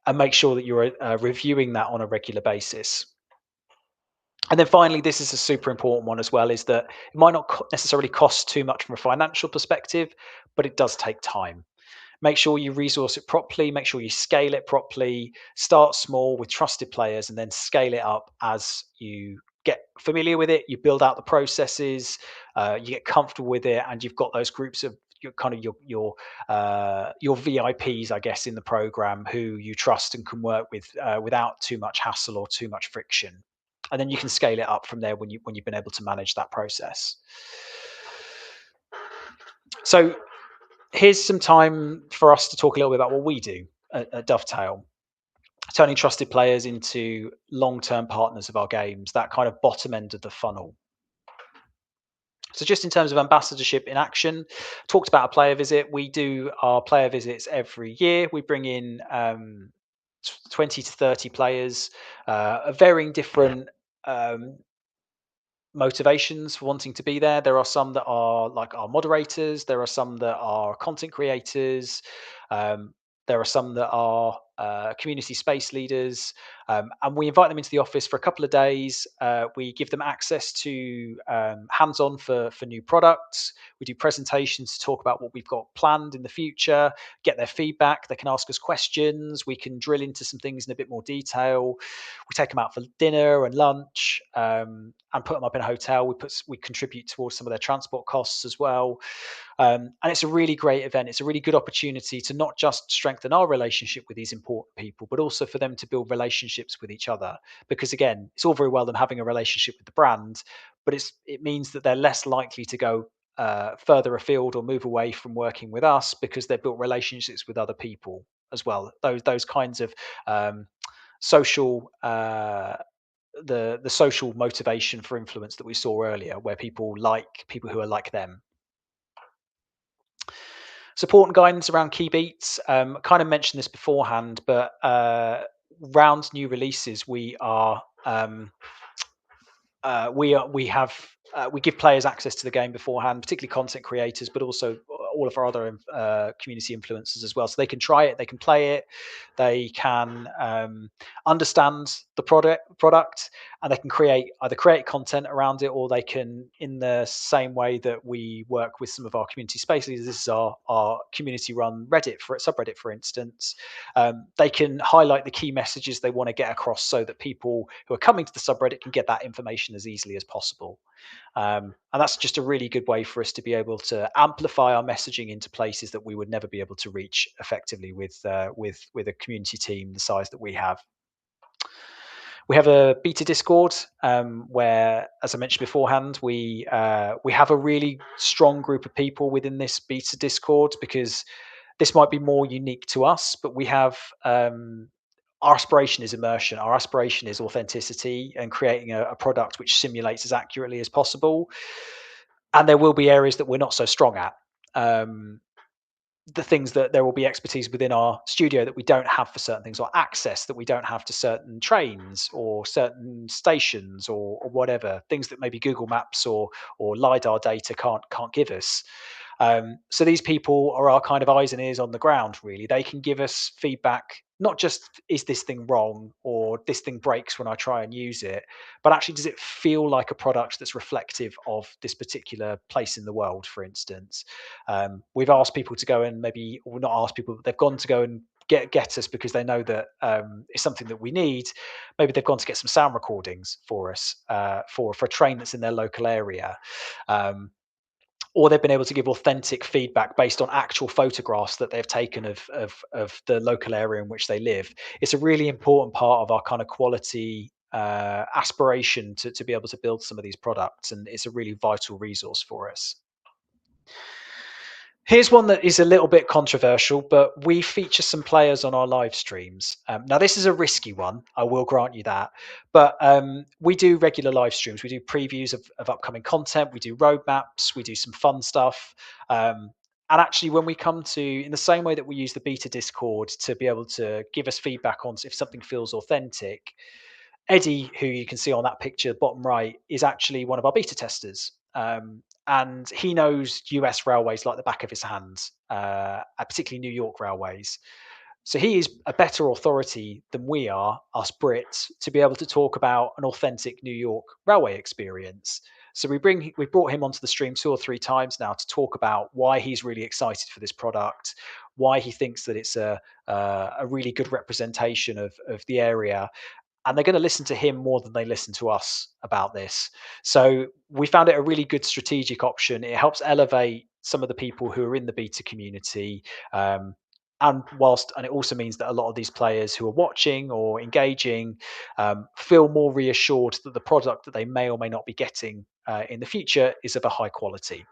and make sure that you're reviewing that on a regular basis. And then finally, this is a super important one as well, is that it might not necessarily cost too much from a financial perspective, but it does take time. Make sure you resource it properly, make sure you scale it properly, start small with trusted players, and then scale it up as you get familiar with it, you build out the processes, you get comfortable with it, and you've got those groups of your VIPs, I guess, in the program who you trust and can work with without too much hassle or too much friction. And then you can scale it up from there when you've been able to manage that process. So here's some time for us to talk a little bit about what we do at Dovetail. Turning trusted players into long-term partners of our games, that kind of bottom end of the funnel. So just in terms of ambassadorship in action, talked about a player visit. We do our player visits every year. We bring in 20 to 30 players, of varying different um, motivations for wanting to be there. There are some that are like our moderators. There are some that are content creators. Um, there are some that are community space leaders, and we invite them into the office for a couple of days. We give them access to hands-on for new products. We do presentations to talk about what we've got planned in the future. Get their feedback. They can ask us questions. We can drill into some things in a bit more detail. We take them out for dinner and lunch, and put them up in a hotel. We contribute towards some of their transport costs as well. And it's a really great event. It's a really good opportunity to not just strengthen our relationship with these important people, but also for them to build relationships with each other. Because again, it's all very well them having a relationship with the brand, but it means that they're less likely to go further afield or move away from working with us because they've built relationships with other people as well. Those kinds of social the social motivation for influence that we saw earlier, where people like people who are like them. Support and guidance around key beats. Kind of mentioned this beforehand, but round new releases, we give players access to the game beforehand, particularly content creators, but also all of our other community influencers as well. So they can try it, they can play it, they can understand the product, and they can either create content around it, or they can, in the same way that we work with some of our community space leaders. This is our community-run Reddit subreddit, for instance. They can highlight the key messages they want to get across, so that people who are coming to the subreddit can get that information as easily as possible. And that's just a really good way for us to be able to amplify our messaging into places that we would never be able to reach effectively with a community team the size that we have. We have a beta Discord, where, as I mentioned beforehand, we have a really strong group of people within this beta Discord, because this might be more unique to us, but we have our aspiration is immersion. Our aspiration is authenticity and creating a product which simulates as accurately as possible. And there will be areas that we're not so strong at. Um, the things that there will be expertise within our studio that we don't have for certain things, or access that we don't have to certain trains or certain stations, or whatever things that maybe Google Maps or lidar data can't give us. So these people are our kind of eyes and ears on the ground. Really, they can give us feedback, not just is this thing wrong or this thing breaks when I try and use it, but actually does it feel like a product that's reflective of this particular place in the world, for instance. We've asked people to go and maybe, or not asked people, but they've gone to go and get us because they know that it's something that we need. Maybe they've gone to get some sound recordings for us, for a train that's in their local area. Um, or they've been able to give authentic feedback based on actual photographs that they've taken of the local area in which they live. It's a really important part of our kind of quality aspiration to be able to build some of these products, and it's a really vital resource for us. Here's one that is a little bit controversial, but we feature some players on our live streams. Now, this is a risky one, I will grant you that, but we do regular live streams. We do previews of upcoming content, we do roadmaps, we do some fun stuff. And actually, when we come to, in the same way that we use the beta Discord to be able to give us feedback on if something feels authentic, Eddie, who you can see on that picture, bottom right, is actually one of our beta testers. And he knows US railways like the back of his hand, particularly New York railways. So he is a better authority than we are, us Brits, to be able to talk about an authentic New York railway experience. So we brought him onto the stream 2 or 3 times now to talk about why he's really excited for this product, why he thinks that it's a really good representation of the area, and they're going to listen to him more than they listen to us about this. So we found it a really good strategic option. It helps elevate some of the people who are in the beta community. Um, and it also means that a lot of these players who are watching or engaging feel more reassured that the product that they may or may not be getting in the future is of a high quality.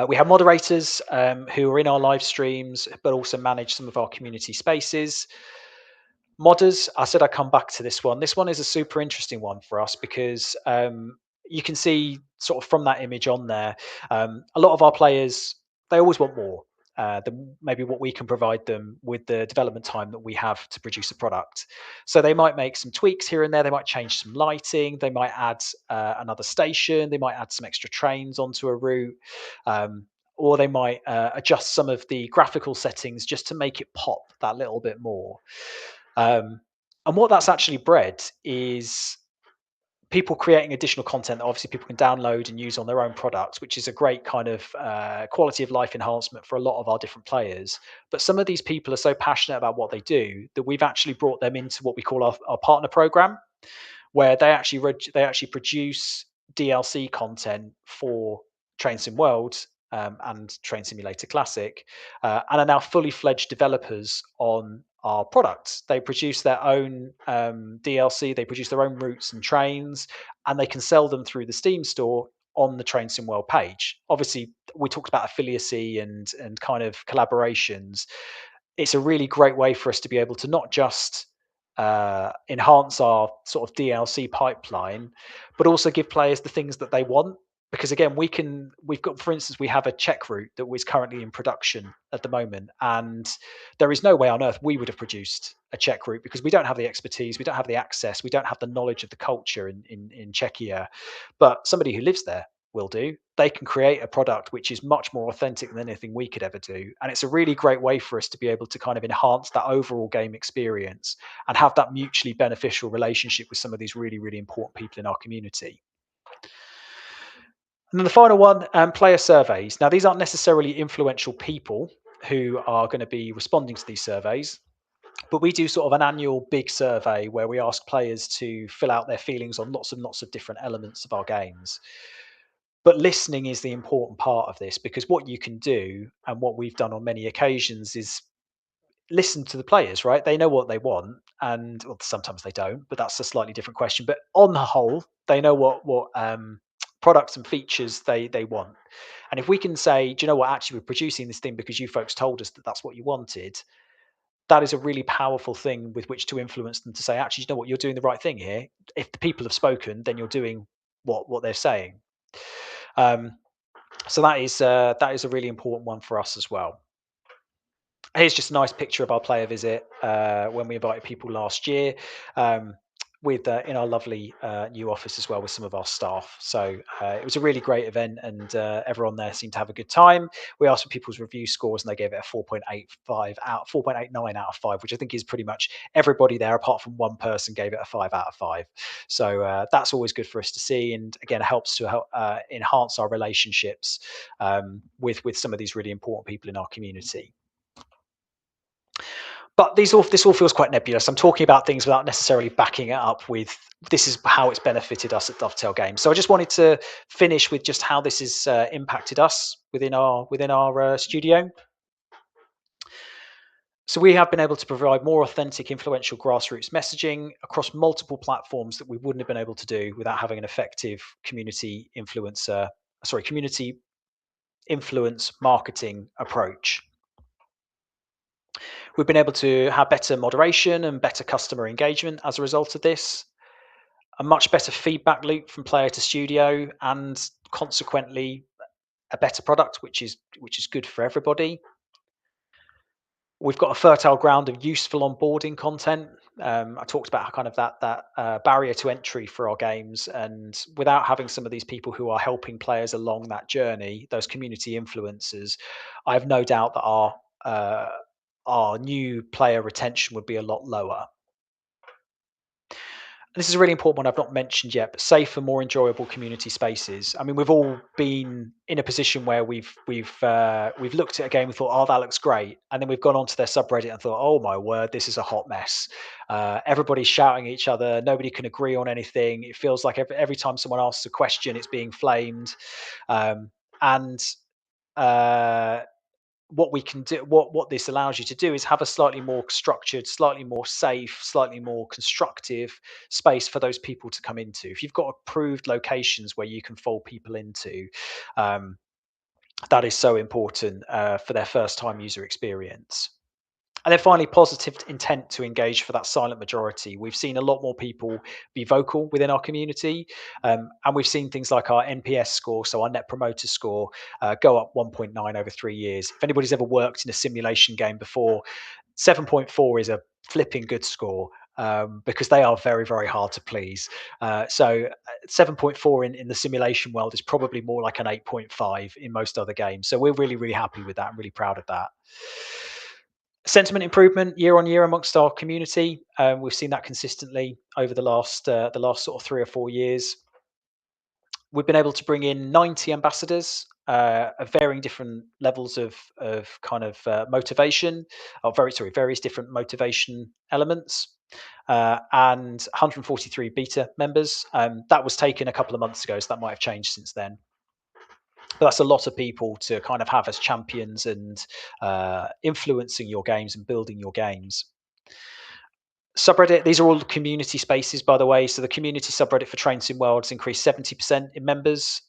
We have moderators who are in our live streams, but also manage some of our community spaces. Modders, I said I'd come back to this one. This one is a super interesting one for us because you can see sort of from that image on there, a lot of our players, they always want more than maybe what we can provide them with the development time that we have to produce a product. So they might make some tweaks here and there. They might change some lighting. They might add another station. They might add some extra trains onto a route. Or they might adjust some of the graphical settings just to make it pop that little bit more. Um, and what that's actually bred is people creating additional content that obviously people can download and use on their own products, which is a great kind of quality of life enhancement for a lot of our different players. But some of these people are so passionate about what they do that we've actually brought them into what we call our partner program, where they actually produce DLC content for Train Sim World and Train Simulator Classic, and are now fully fledged developers on our products. They produce their own DLC, they produce their own routes and trains, and they can sell them through the Steam store on the Train Sim World page. Obviously, we talked about affiliacy and kind of collaborations. It's a really great way for us to be able to not just enhance our sort of DLC pipeline, but also give players the things that they want. Because again, we've got, for instance, we have a check route that was currently in production at the moment, and there is no way on earth we would have produced a check route because we don't have the expertise, we don't have the access, we don't have the knowledge of the culture in Czechia. But somebody who lives there will do. They can create a product which is much more authentic than anything we could ever do. And it's a really great way for us to be able to kind of enhance that overall game experience and have that mutually beneficial relationship with some of these really, really important people in our community. And then the final one, player surveys. Now, these aren't necessarily influential people who are going to be responding to these surveys, but we do sort of an annual big survey where we ask players to fill out their feelings on lots and lots of different elements of our games. But listening is the important part of this because what you can do and what we've done on many occasions is listen to the players, right? They know what they want, and well, sometimes they don't, but that's a slightly different question. But on the whole, they know what products and features they want. And if we can say, do you know what? Actually, we're producing this thing because you folks told us that that's what you wanted. That is a really powerful thing with which to influence them to say, actually, you know what? You're doing the right thing here. If the people have spoken, then you're doing what they're saying. Um, so that is a really important one for us as well. Here's just a nice picture of our player visit when we invited people last year, with in our lovely new office as well with some of our staff. So it was a really great event, and everyone there seemed to have a good time. We asked for people's review scores, and they gave it a 4.89 out of 5, which I think is pretty much everybody there, apart from one person, gave it a 5 out of 5. So that's always good for us to see, and again, it helps to help enhance our relationships with some of these really important people in our community. But this all feels quite nebulous. I'm talking about things without necessarily backing it up with this is how it's benefited us at Dovetail Games. So I just wanted to finish with just how this has impacted us within our studio. So we have been able to provide more authentic, influential grassroots messaging across multiple platforms that we wouldn't have been able to do without having an effective community influence marketing approach. We've been able to have better moderation and better customer engagement as a result of this, a much better feedback loop from player to studio, and consequently a better product, which is good for everybody. We've got a fertile ground of useful onboarding content. I talked about how kind of that barrier to entry for our games, and without having some of these people who are helping players along that journey, those community influencers, I have no doubt that our new player retention would be a lot lower. This is a really important one I've not mentioned yet, but safer, more enjoyable community spaces. I mean, we've all been in a position where we've looked at a game, we thought, oh, that looks great, and then we've gone onto their subreddit and thought, oh my word, this is a hot mess. Everybody's shouting at each other. Nobody can agree on anything. It feels like every time someone asks a question, it's being flamed. And uh, what we can do, what this allows you to do, is have a slightly more structured, slightly more safe, slightly more constructive space for those people to come into. If you've got approved locations where you can fold people into, um, that is so important for their first time user experience. And then finally, positive intent to engage for that silent majority. We've seen a lot more people be vocal within our community. And we've seen things like our NPS score, so our net promoter score, go up 1.9 over 3 years. If anybody's ever worked in a simulation game before, 7.4 is a flipping good score. Because they are very, very hard to please. So 7.4 in the simulation world is probably more like an 8.5 in most other games. So we're really, really happy with that. I'm really proud of that. Sentiment improvement year on year amongst our community. We've seen that consistently over the last sort of 3 or 4 years. We've been able to bring in 90 ambassadors of varying different levels of kind of motivation, or various different motivation elements, and 143 beta members. That was taken a couple of months ago, so that might have changed since then. But that's a lot of people to kind of have as champions and influencing your games and building your games. Subreddit, these are all community spaces, by the way. So the community subreddit for Train Sim Worlds increased 70% in members.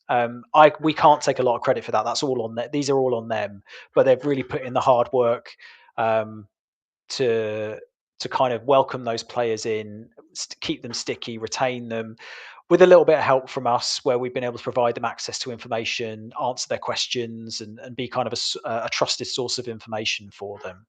We can't take a lot of credit for that. That's all on that. These are all on them, but they've really put in the hard work um, to to kind of welcome those players in, keep them sticky, retain them, with a little bit of help from us, where we've been able to provide them access to information, answer their questions, and be kind of a trusted source of information for them.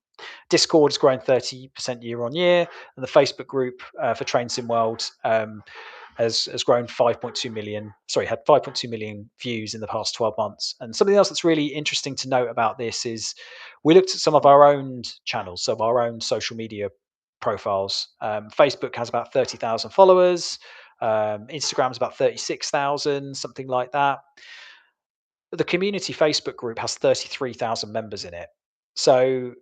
Discord has grown 30% year on year, and the Facebook group for Train Sim World has grown 5.2 million. Sorry, had 5.2 million views in the past 12 months. And something else that's really interesting to note about this is we looked at some of our own channels, so our own social media profiles. Facebook has about 30,000 followers. Instagram's about 36,000, something like that. The community Facebook group has 33,000 members in it. So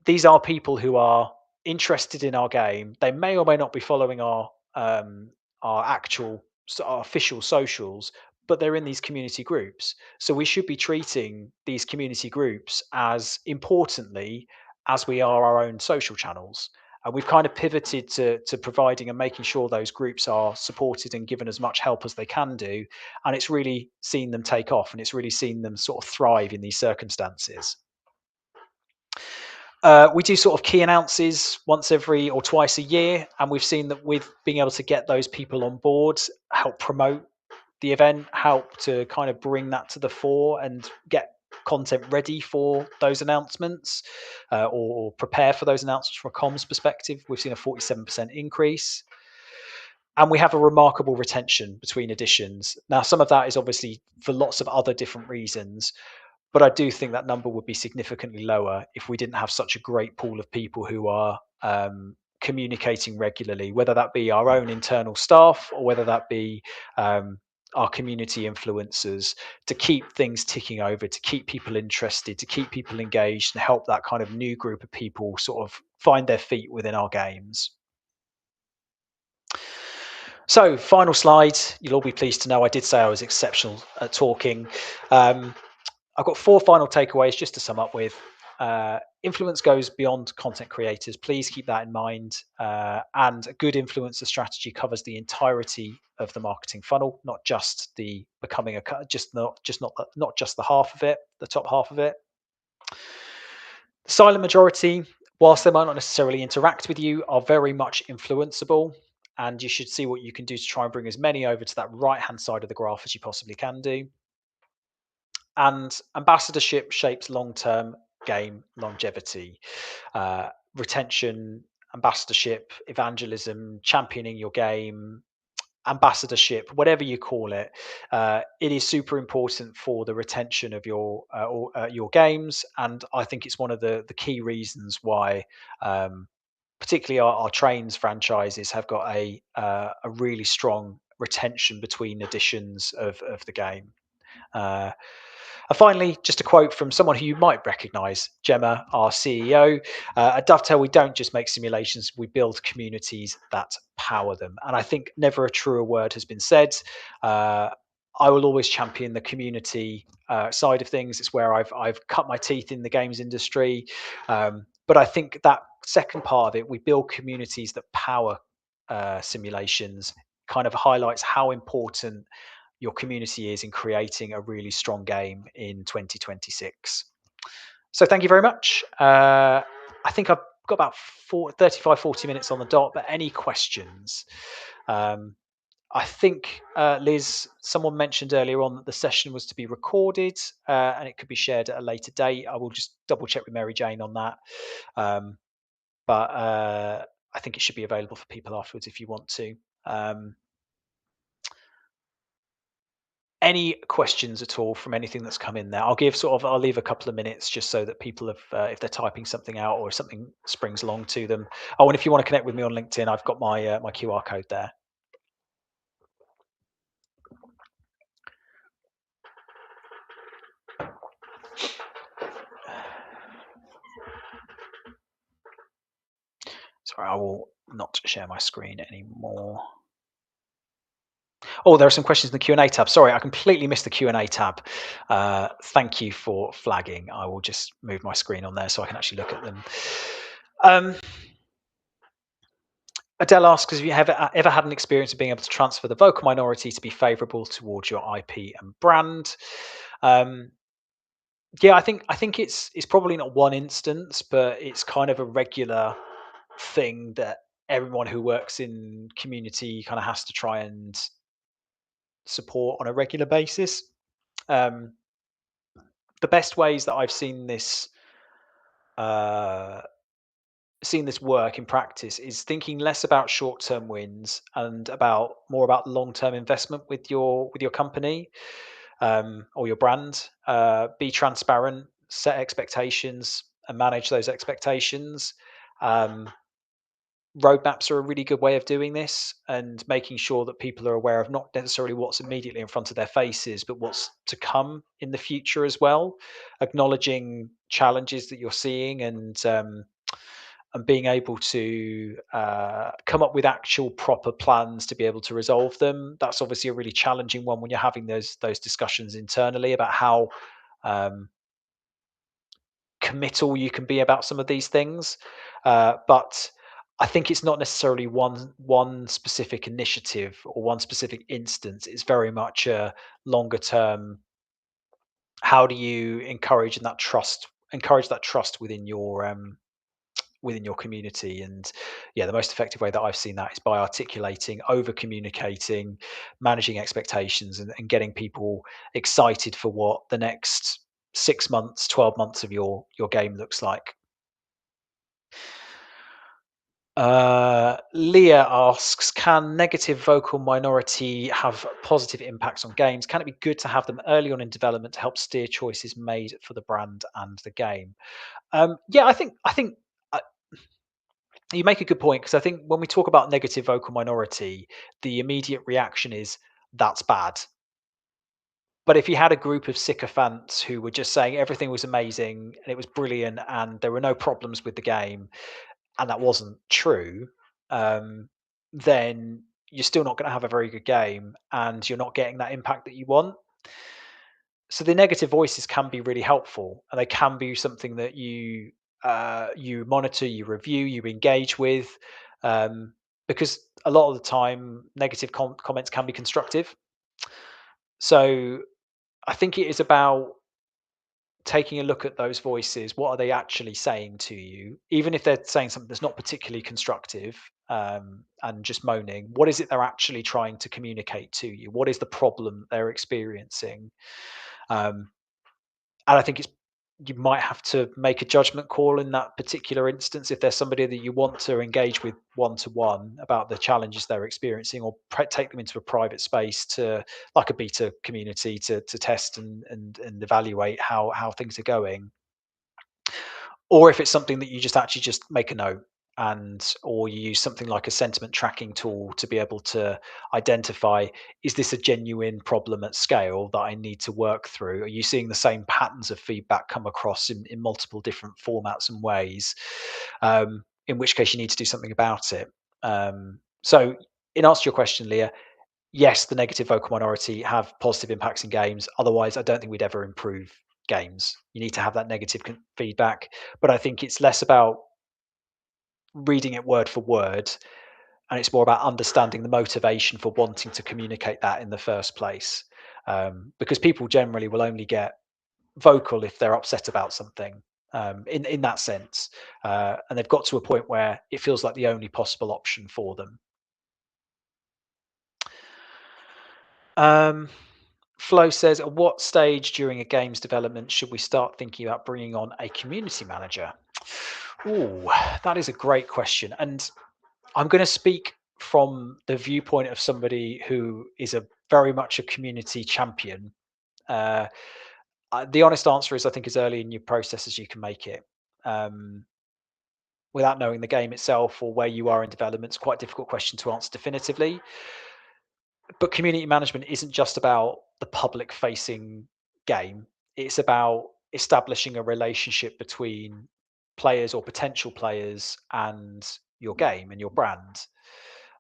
these are people who are interested in our game. They may or may not be following our actual our official socials, but they're in these community groups. So we should be treating these community groups as importantly as we are our own social channels. And we've kind of pivoted to providing and making sure those groups are supported and given as much help as they can do. And it's really seen them take off, and it's really seen them sort of thrive in these circumstances. We do sort of key announces once every or twice a year, and we've seen that with being able to get those people on board, help promote the event, help to kind of bring that to the fore and get content ready for those announcements, or prepare for those announcements from a comms perspective. We've seen a 47% increase. And we have a remarkable retention between editions. Now, some of that is obviously for lots of other different reasons, but I do think that number would be significantly lower if we didn't have such a great pool of people who are communicating regularly, whether that be our own internal staff or whether that be our community influencers, to keep things ticking over, to keep people interested, to keep people engaged, and help that kind of new group of people sort of find their feet within our games. So, final slide. You'll all be pleased to know I did say I was exceptional at talking. Um, I've got four final takeaways just to sum up with. Influence goes beyond content creators. Please keep that in mind. And a good influencer strategy covers the entirety of the marketing funnel, not just the becoming a not just the half of it, the top half of it. The silent majority, whilst they might not necessarily interact with you, are very much influenceable. And you should see what you can do to try and bring as many over to that right hand side of the graph as you possibly can do. And ambassadorship shapes long-term game longevity. Retention, ambassadorship, evangelism, championing your game, ambassadorship, whatever you call it, it is super important for the retention of your games. And I think it's one of the key reasons why, particularly our trains franchises have got a really strong retention between editions of the game. Uh, and finally, just a quote from someone who you might recognize, Gemma, our CEO. At Dovetail, we don't just make simulations, we build communities that power them. And I think never a truer word has been said. Uh, I will always champion the community side of things. It's where I've cut my teeth in the games industry. But I think that second part of it, we build communities that power simulations, kind of highlights how important your community is in creating a really strong game in 2026. So thank you very much. I think I've got about 35, 40 minutes on the dot, but any questions? Um, I think, Liz, someone mentioned earlier on that the session was to be recorded and it could be shared at a later date. I will just double check with Mary Jane on that. Um, but I think it should be available for people afterwards if you want to. Um, any questions at all from anything that's come in there? I'll leave a couple of minutes just so that people have, if they're typing something out or if something springs along to them. Oh, and if you want to connect with me on LinkedIn, I've got my QR code there. Sorry, I will not share my screen anymore. Oh, there are some questions in the Q&A tab. Sorry, I completely missed the Q&A tab. Thank you for flagging. I will just move my screen on there so I can actually look at them. Um, Adele asks, have you ever had an experience of being able to transfer the vocal minority to be favourable towards your IP and brand? Um, yeah, I think it's probably not one instance, but it's kind of a regular thing that everyone who works in community kind of has to try and support on a regular basis. Um, the best ways that I've uh, seen this work in practice is thinking less about short-term wins and about more about long-term investment with your company or your brand. Be transparent, set expectations, and manage those expectations. Um, Roadmaps are a really good way of doing this and making sure that people are aware of not necessarily what's immediately in front of their faces, but what's to come in the future as well. Acknowledging challenges that you're seeing and being able to come up with actual proper plans to be able to resolve them. That's obviously a really challenging one when you're having those discussions internally about how um, committal you can be about some of these things. But I think it's not necessarily one specific initiative or one specific instance. It's very much a longer term. How do you encourage that trust within your community? And yeah, the most effective way that I've seen that is by articulating, over communicating, managing expectations, and getting people excited for what the next 6 months, 12 months of your game looks like. Leah asks, can negative vocal minority have positive impacts on games? Can it be good to have them early on in development to help steer choices made for the brand and the game? Yeah, I think uh, you make a good point, because I think when we talk about negative vocal minority, the immediate reaction is that's bad. But if you had a group of sycophants who were just saying everything was amazing and it was brilliant and there were no problems with the game, and that wasn't true, um, then you're still not going to have a very good game and you're not getting that impact that you want. So the negative voices can be really helpful, and they can be something that you monitor, you review, you engage with, um, because a lot of the time negative comments can be constructive. So I think it is about taking a look at those voices. What are they actually saying to you? Even if they're saying something that's not particularly constructive, and just moaning, what is it they're actually trying to communicate to you? What is the problem they're experiencing? Um, and I think you might have to make a judgment call in that particular instance if there's somebody that you want to engage with one to one about the challenges they're experiencing, or take them into a private space to, like a beta community, to test and evaluate how things are going. Or if it's something that you just actually just make a note, and or you use something like a sentiment tracking tool to be able to identify, is this a genuine problem at scale that I need to work through? Are you seeing the same patterns of feedback come across in multiple different formats and ways? In which case you need to do something about it. So in answer to your question, Leah, yes, the negative vocal minority have positive impacts in games. Otherwise, I don't think we'd ever improve games. You need to have that negative feedback. But I think it's less about reading it word for word, and it's more about understanding the motivation for wanting to communicate that in the first place. Because people generally will only get vocal if they're upset about something. In that sense, and they've got to a point where it feels like the only possible option for them. Um, Flo says, at what stage during a game's development should we start thinking about bringing on a community manager? Ooh, that is a great question. And I'm going to speak from the viewpoint of somebody who is a very much a community champion. Uh, the honest answer is I think as early in your process as you can make it. Um, Without knowing the game itself or where you are in development, it's quite a difficult question to answer definitively. But community management isn't just about the public facing game, it's about establishing a relationship between players or potential players and your game and your brand.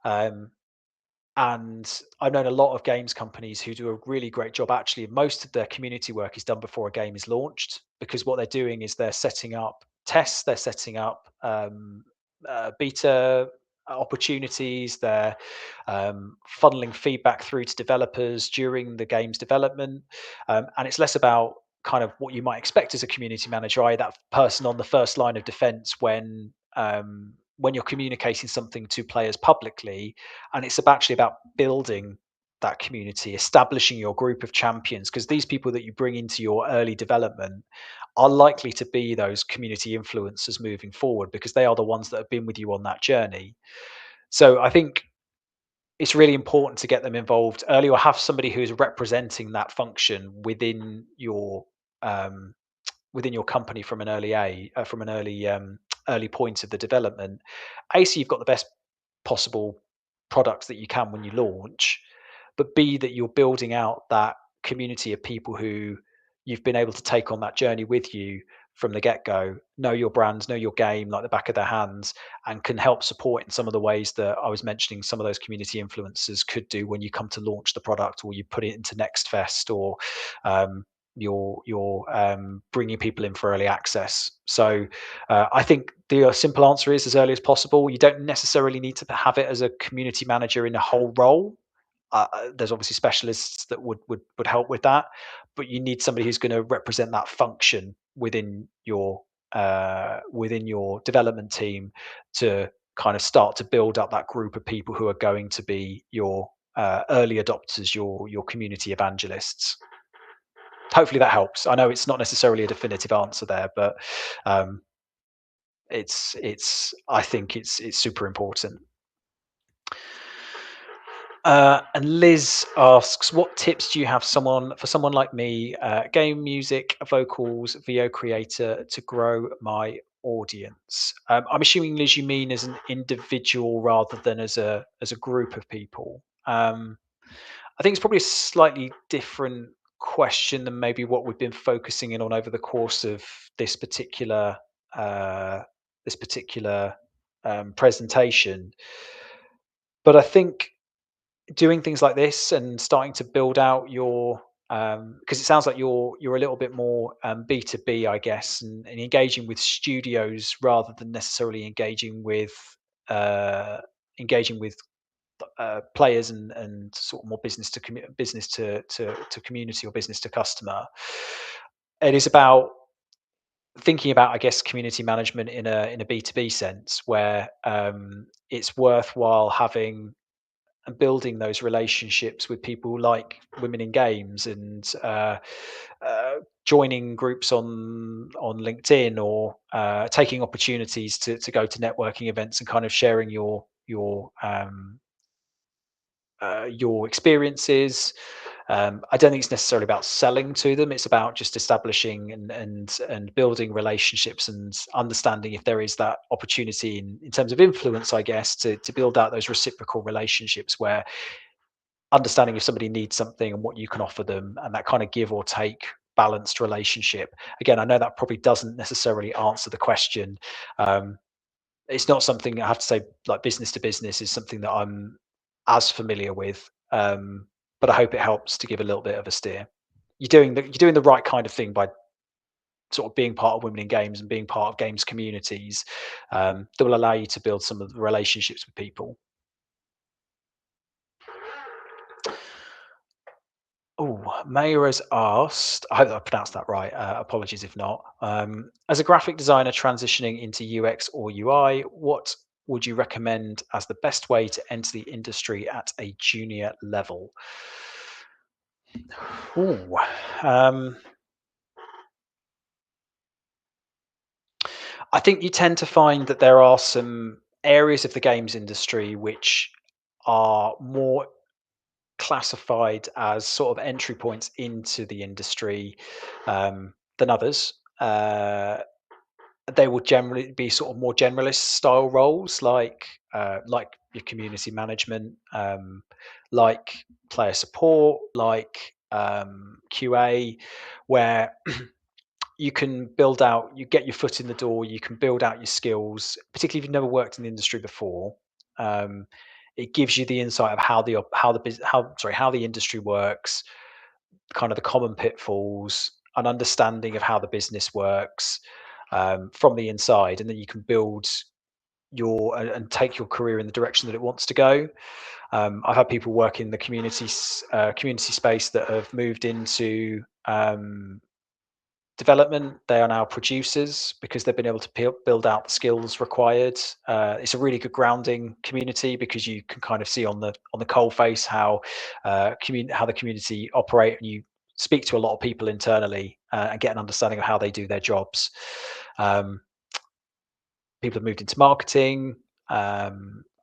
Um, and I've known a lot of games companies who do a really great job. Actually, most of their community work is done before a game is launched because what they're doing is they're setting up tests, they're setting up beta opportunities, they're funneling feedback through to developers during the game's development. And it's less about kind of what you might expect as a community manager, i.e., that person on the first line of defense when you're communicating something to players publicly, and it's actually about building that community, establishing your group of champions, because these people that you bring into your early development are likely to be those community influencers moving forward because they are the ones that have been with you on that journey. So I think it's really important to get them involved early or have somebody who is representing that function um, within your company from an early point of the development. A, so you've got the best possible products that you can when you launch, but B, that you're building out that community of people who you've been able to take on that journey with you from the get-go, know your brands, know your game like the back of their hands, and can help support in some of the ways that I was mentioning some of those community influencers could do when you come to launch the product or you put it into Next Fest or um, you're bringing people in for early access. So I think the simple answer is as early as possible. You don't necessarily need to have it as a community manager in a whole role. There's obviously specialists that would help with that, but you need somebody who's going to represent that function within your development team to kind of start to build up that group of people who are going to be your early adopters, your community evangelists. Hopefully that helps. I know it's not necessarily a definitive answer there, but um, it's I think it's super important. And Liz asks, what tips do you have someone like me, game music, vocals, VO creator, to grow my audience? I'm assuming, Liz, you mean as an individual rather than as a group of people. I think it's probably a slightly different question than maybe what we've been focusing in on over the course of this particular uh, presentation. But I think doing things like this and starting to build out your because it sounds like you're a little bit more B2B, I guess, and engaging with studios rather than necessarily uh, engaging with players and sort of more business to community or business to customer. It is about thinking about, I guess, community management in a B2B sense, where it's worthwhile having and building those relationships with people like Women in Games and uh, joining groups on LinkedIn or taking opportunities to go to networking events and kind of sharing your experiences. I don't think it's necessarily about selling to them. It's about just establishing and building relationships and understanding if there is that opportunity in terms of influence, I guess, to build out those reciprocal relationships where understanding if somebody needs something and what you can offer them and that kind of give or take balanced relationship. Again, I know that probably doesn't necessarily answer the question. Um, it's not something I have to say, like business to business is something that I'm as familiar with. but I hope it helps to give a little bit of a steer. You're doing the right kind of thing by sort of being part of women in games and being part of games communities that will allow you to build some of the relationships with people. Oh, Mayor has asked, I hope I pronounced that right. Apologies if not. As a graphic designer transitioning into UX or UI, what would you recommend as the best way to enter the industry at a junior level? Ooh, um, I think you tend to find that there are some areas of the games industry which are more classified as sort of entry points into the industry than others. They will generally be sort of more generalist style roles, like your community management, like player support, like QA, where you can build out, you get your foot in the door, you can build out your skills, particularly if you've never worked in the industry before. Um, it gives you the insight of how the industry works, kind of the common pitfalls, an understanding of how the business works from the inside, and then you can build and take your career in the direction that it wants to go. I've had people work in the community space that have moved into development. They are now producers because they've been able to build out the skills required. It's a really good grounding community because you can kind of see on the coal face how the community operate, and you speak to a lot of people internally and get an understanding of how they do their jobs. Um, People have moved into marketing. I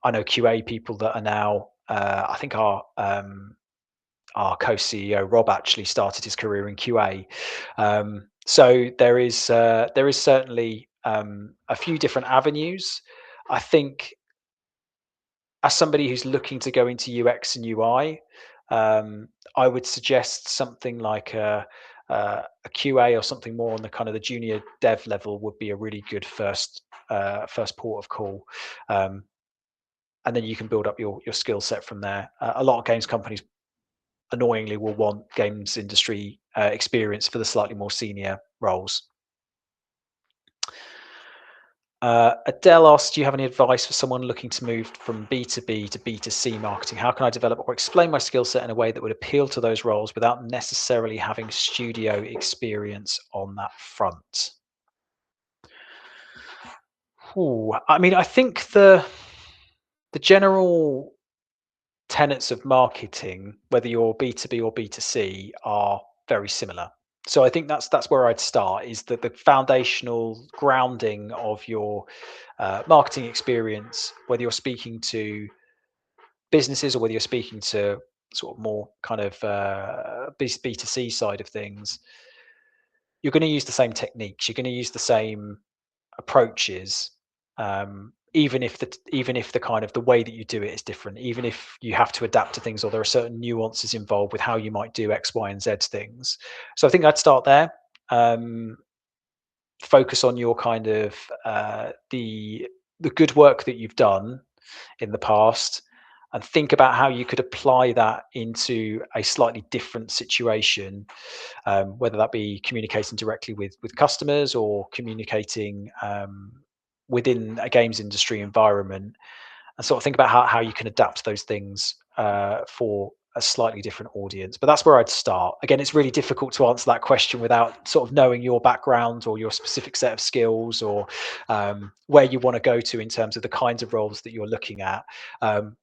know QA people that are now, I think our co-CEO Rob actually started his career in QA. So there is certainly a few different avenues. I think as somebody who's looking to go into UX and UI, I would suggest something like a QA or something more on the kind of the junior dev level would be a really good first port of call. Um, and then you can build up your skill set from there. A lot of games companies annoyingly will want games industry experience for the slightly more senior roles. Adele asks, do you have any advice for someone looking to move from B2B to B2C marketing? How can I develop or explain my skill set in a way that would appeal to those roles without necessarily having studio experience on that front? Ooh, I mean, I think the general tenets of marketing, whether you're B2B or B2C, are very similar. So I think that's where I'd start, is that the foundational grounding of your marketing experience, whether you're speaking to businesses or whether you're speaking to sort of more kind of B2C side of things, you're going to use the same techniques. You're going to use the same approaches, even if the kind of the way that you do it is different, even if you have to adapt to things or there are certain nuances involved with how you might do X, Y, and Z things. So I think I'd start there. Um, Focus on your kind of the good work that you've done in the past, and think about how you could apply that into a slightly different situation, whether that be communicating directly with customers or communicating within a games industry environment, and sort of think about how you can adapt those things for a slightly different audience. But that's where I'd start. Again, it's really difficult to answer that question without sort of knowing your background or your specific set of skills, or where you want to go to in terms of the kinds of roles that you're looking at. Um,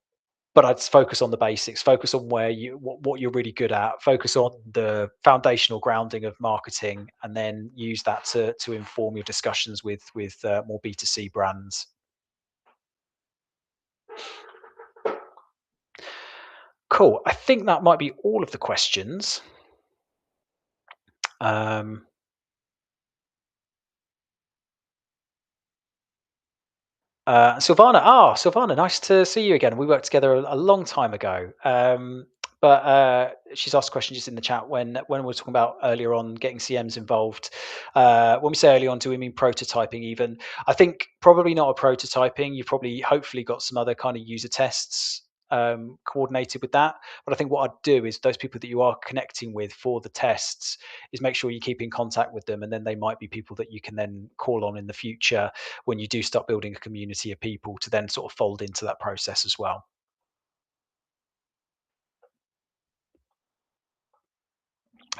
but I'd focus on the basics, focus on what you're really good at, focus on the foundational grounding of marketing, and then use that to inform your discussions with more B2C brands. Cool. I think that might be all of the questions. Um, Silvana, nice to see you again. We worked together a long time ago. But she's asked a question just in the chat when we were talking about earlier on getting CMs involved. When we say early on, do we mean prototyping even? I think probably not a prototyping. You've probably hopefully got some other kind of user tests coordinated with that. But I think what I'd do is those people that you are connecting with for the tests is make sure you keep in contact with them, and then they might be people that you can then call on in the future when you do start building a community of people to then sort of fold into that process as well.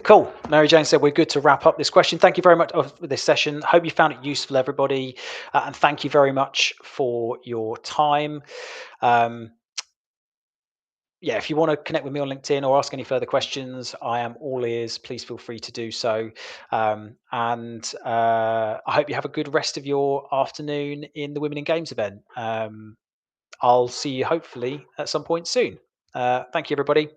Cool. Mary Jane said we're good to wrap up this question. Thank you very much for this session. Hope you found it useful, everybody, and thank you very much for your time. Um, yeah, if you want to connect with me on LinkedIn or ask any further questions, I am all ears. Please feel free to do so. And I hope you have a good rest of your afternoon in the Women in Games event. I'll see you hopefully at some point soon. Thank you, everybody.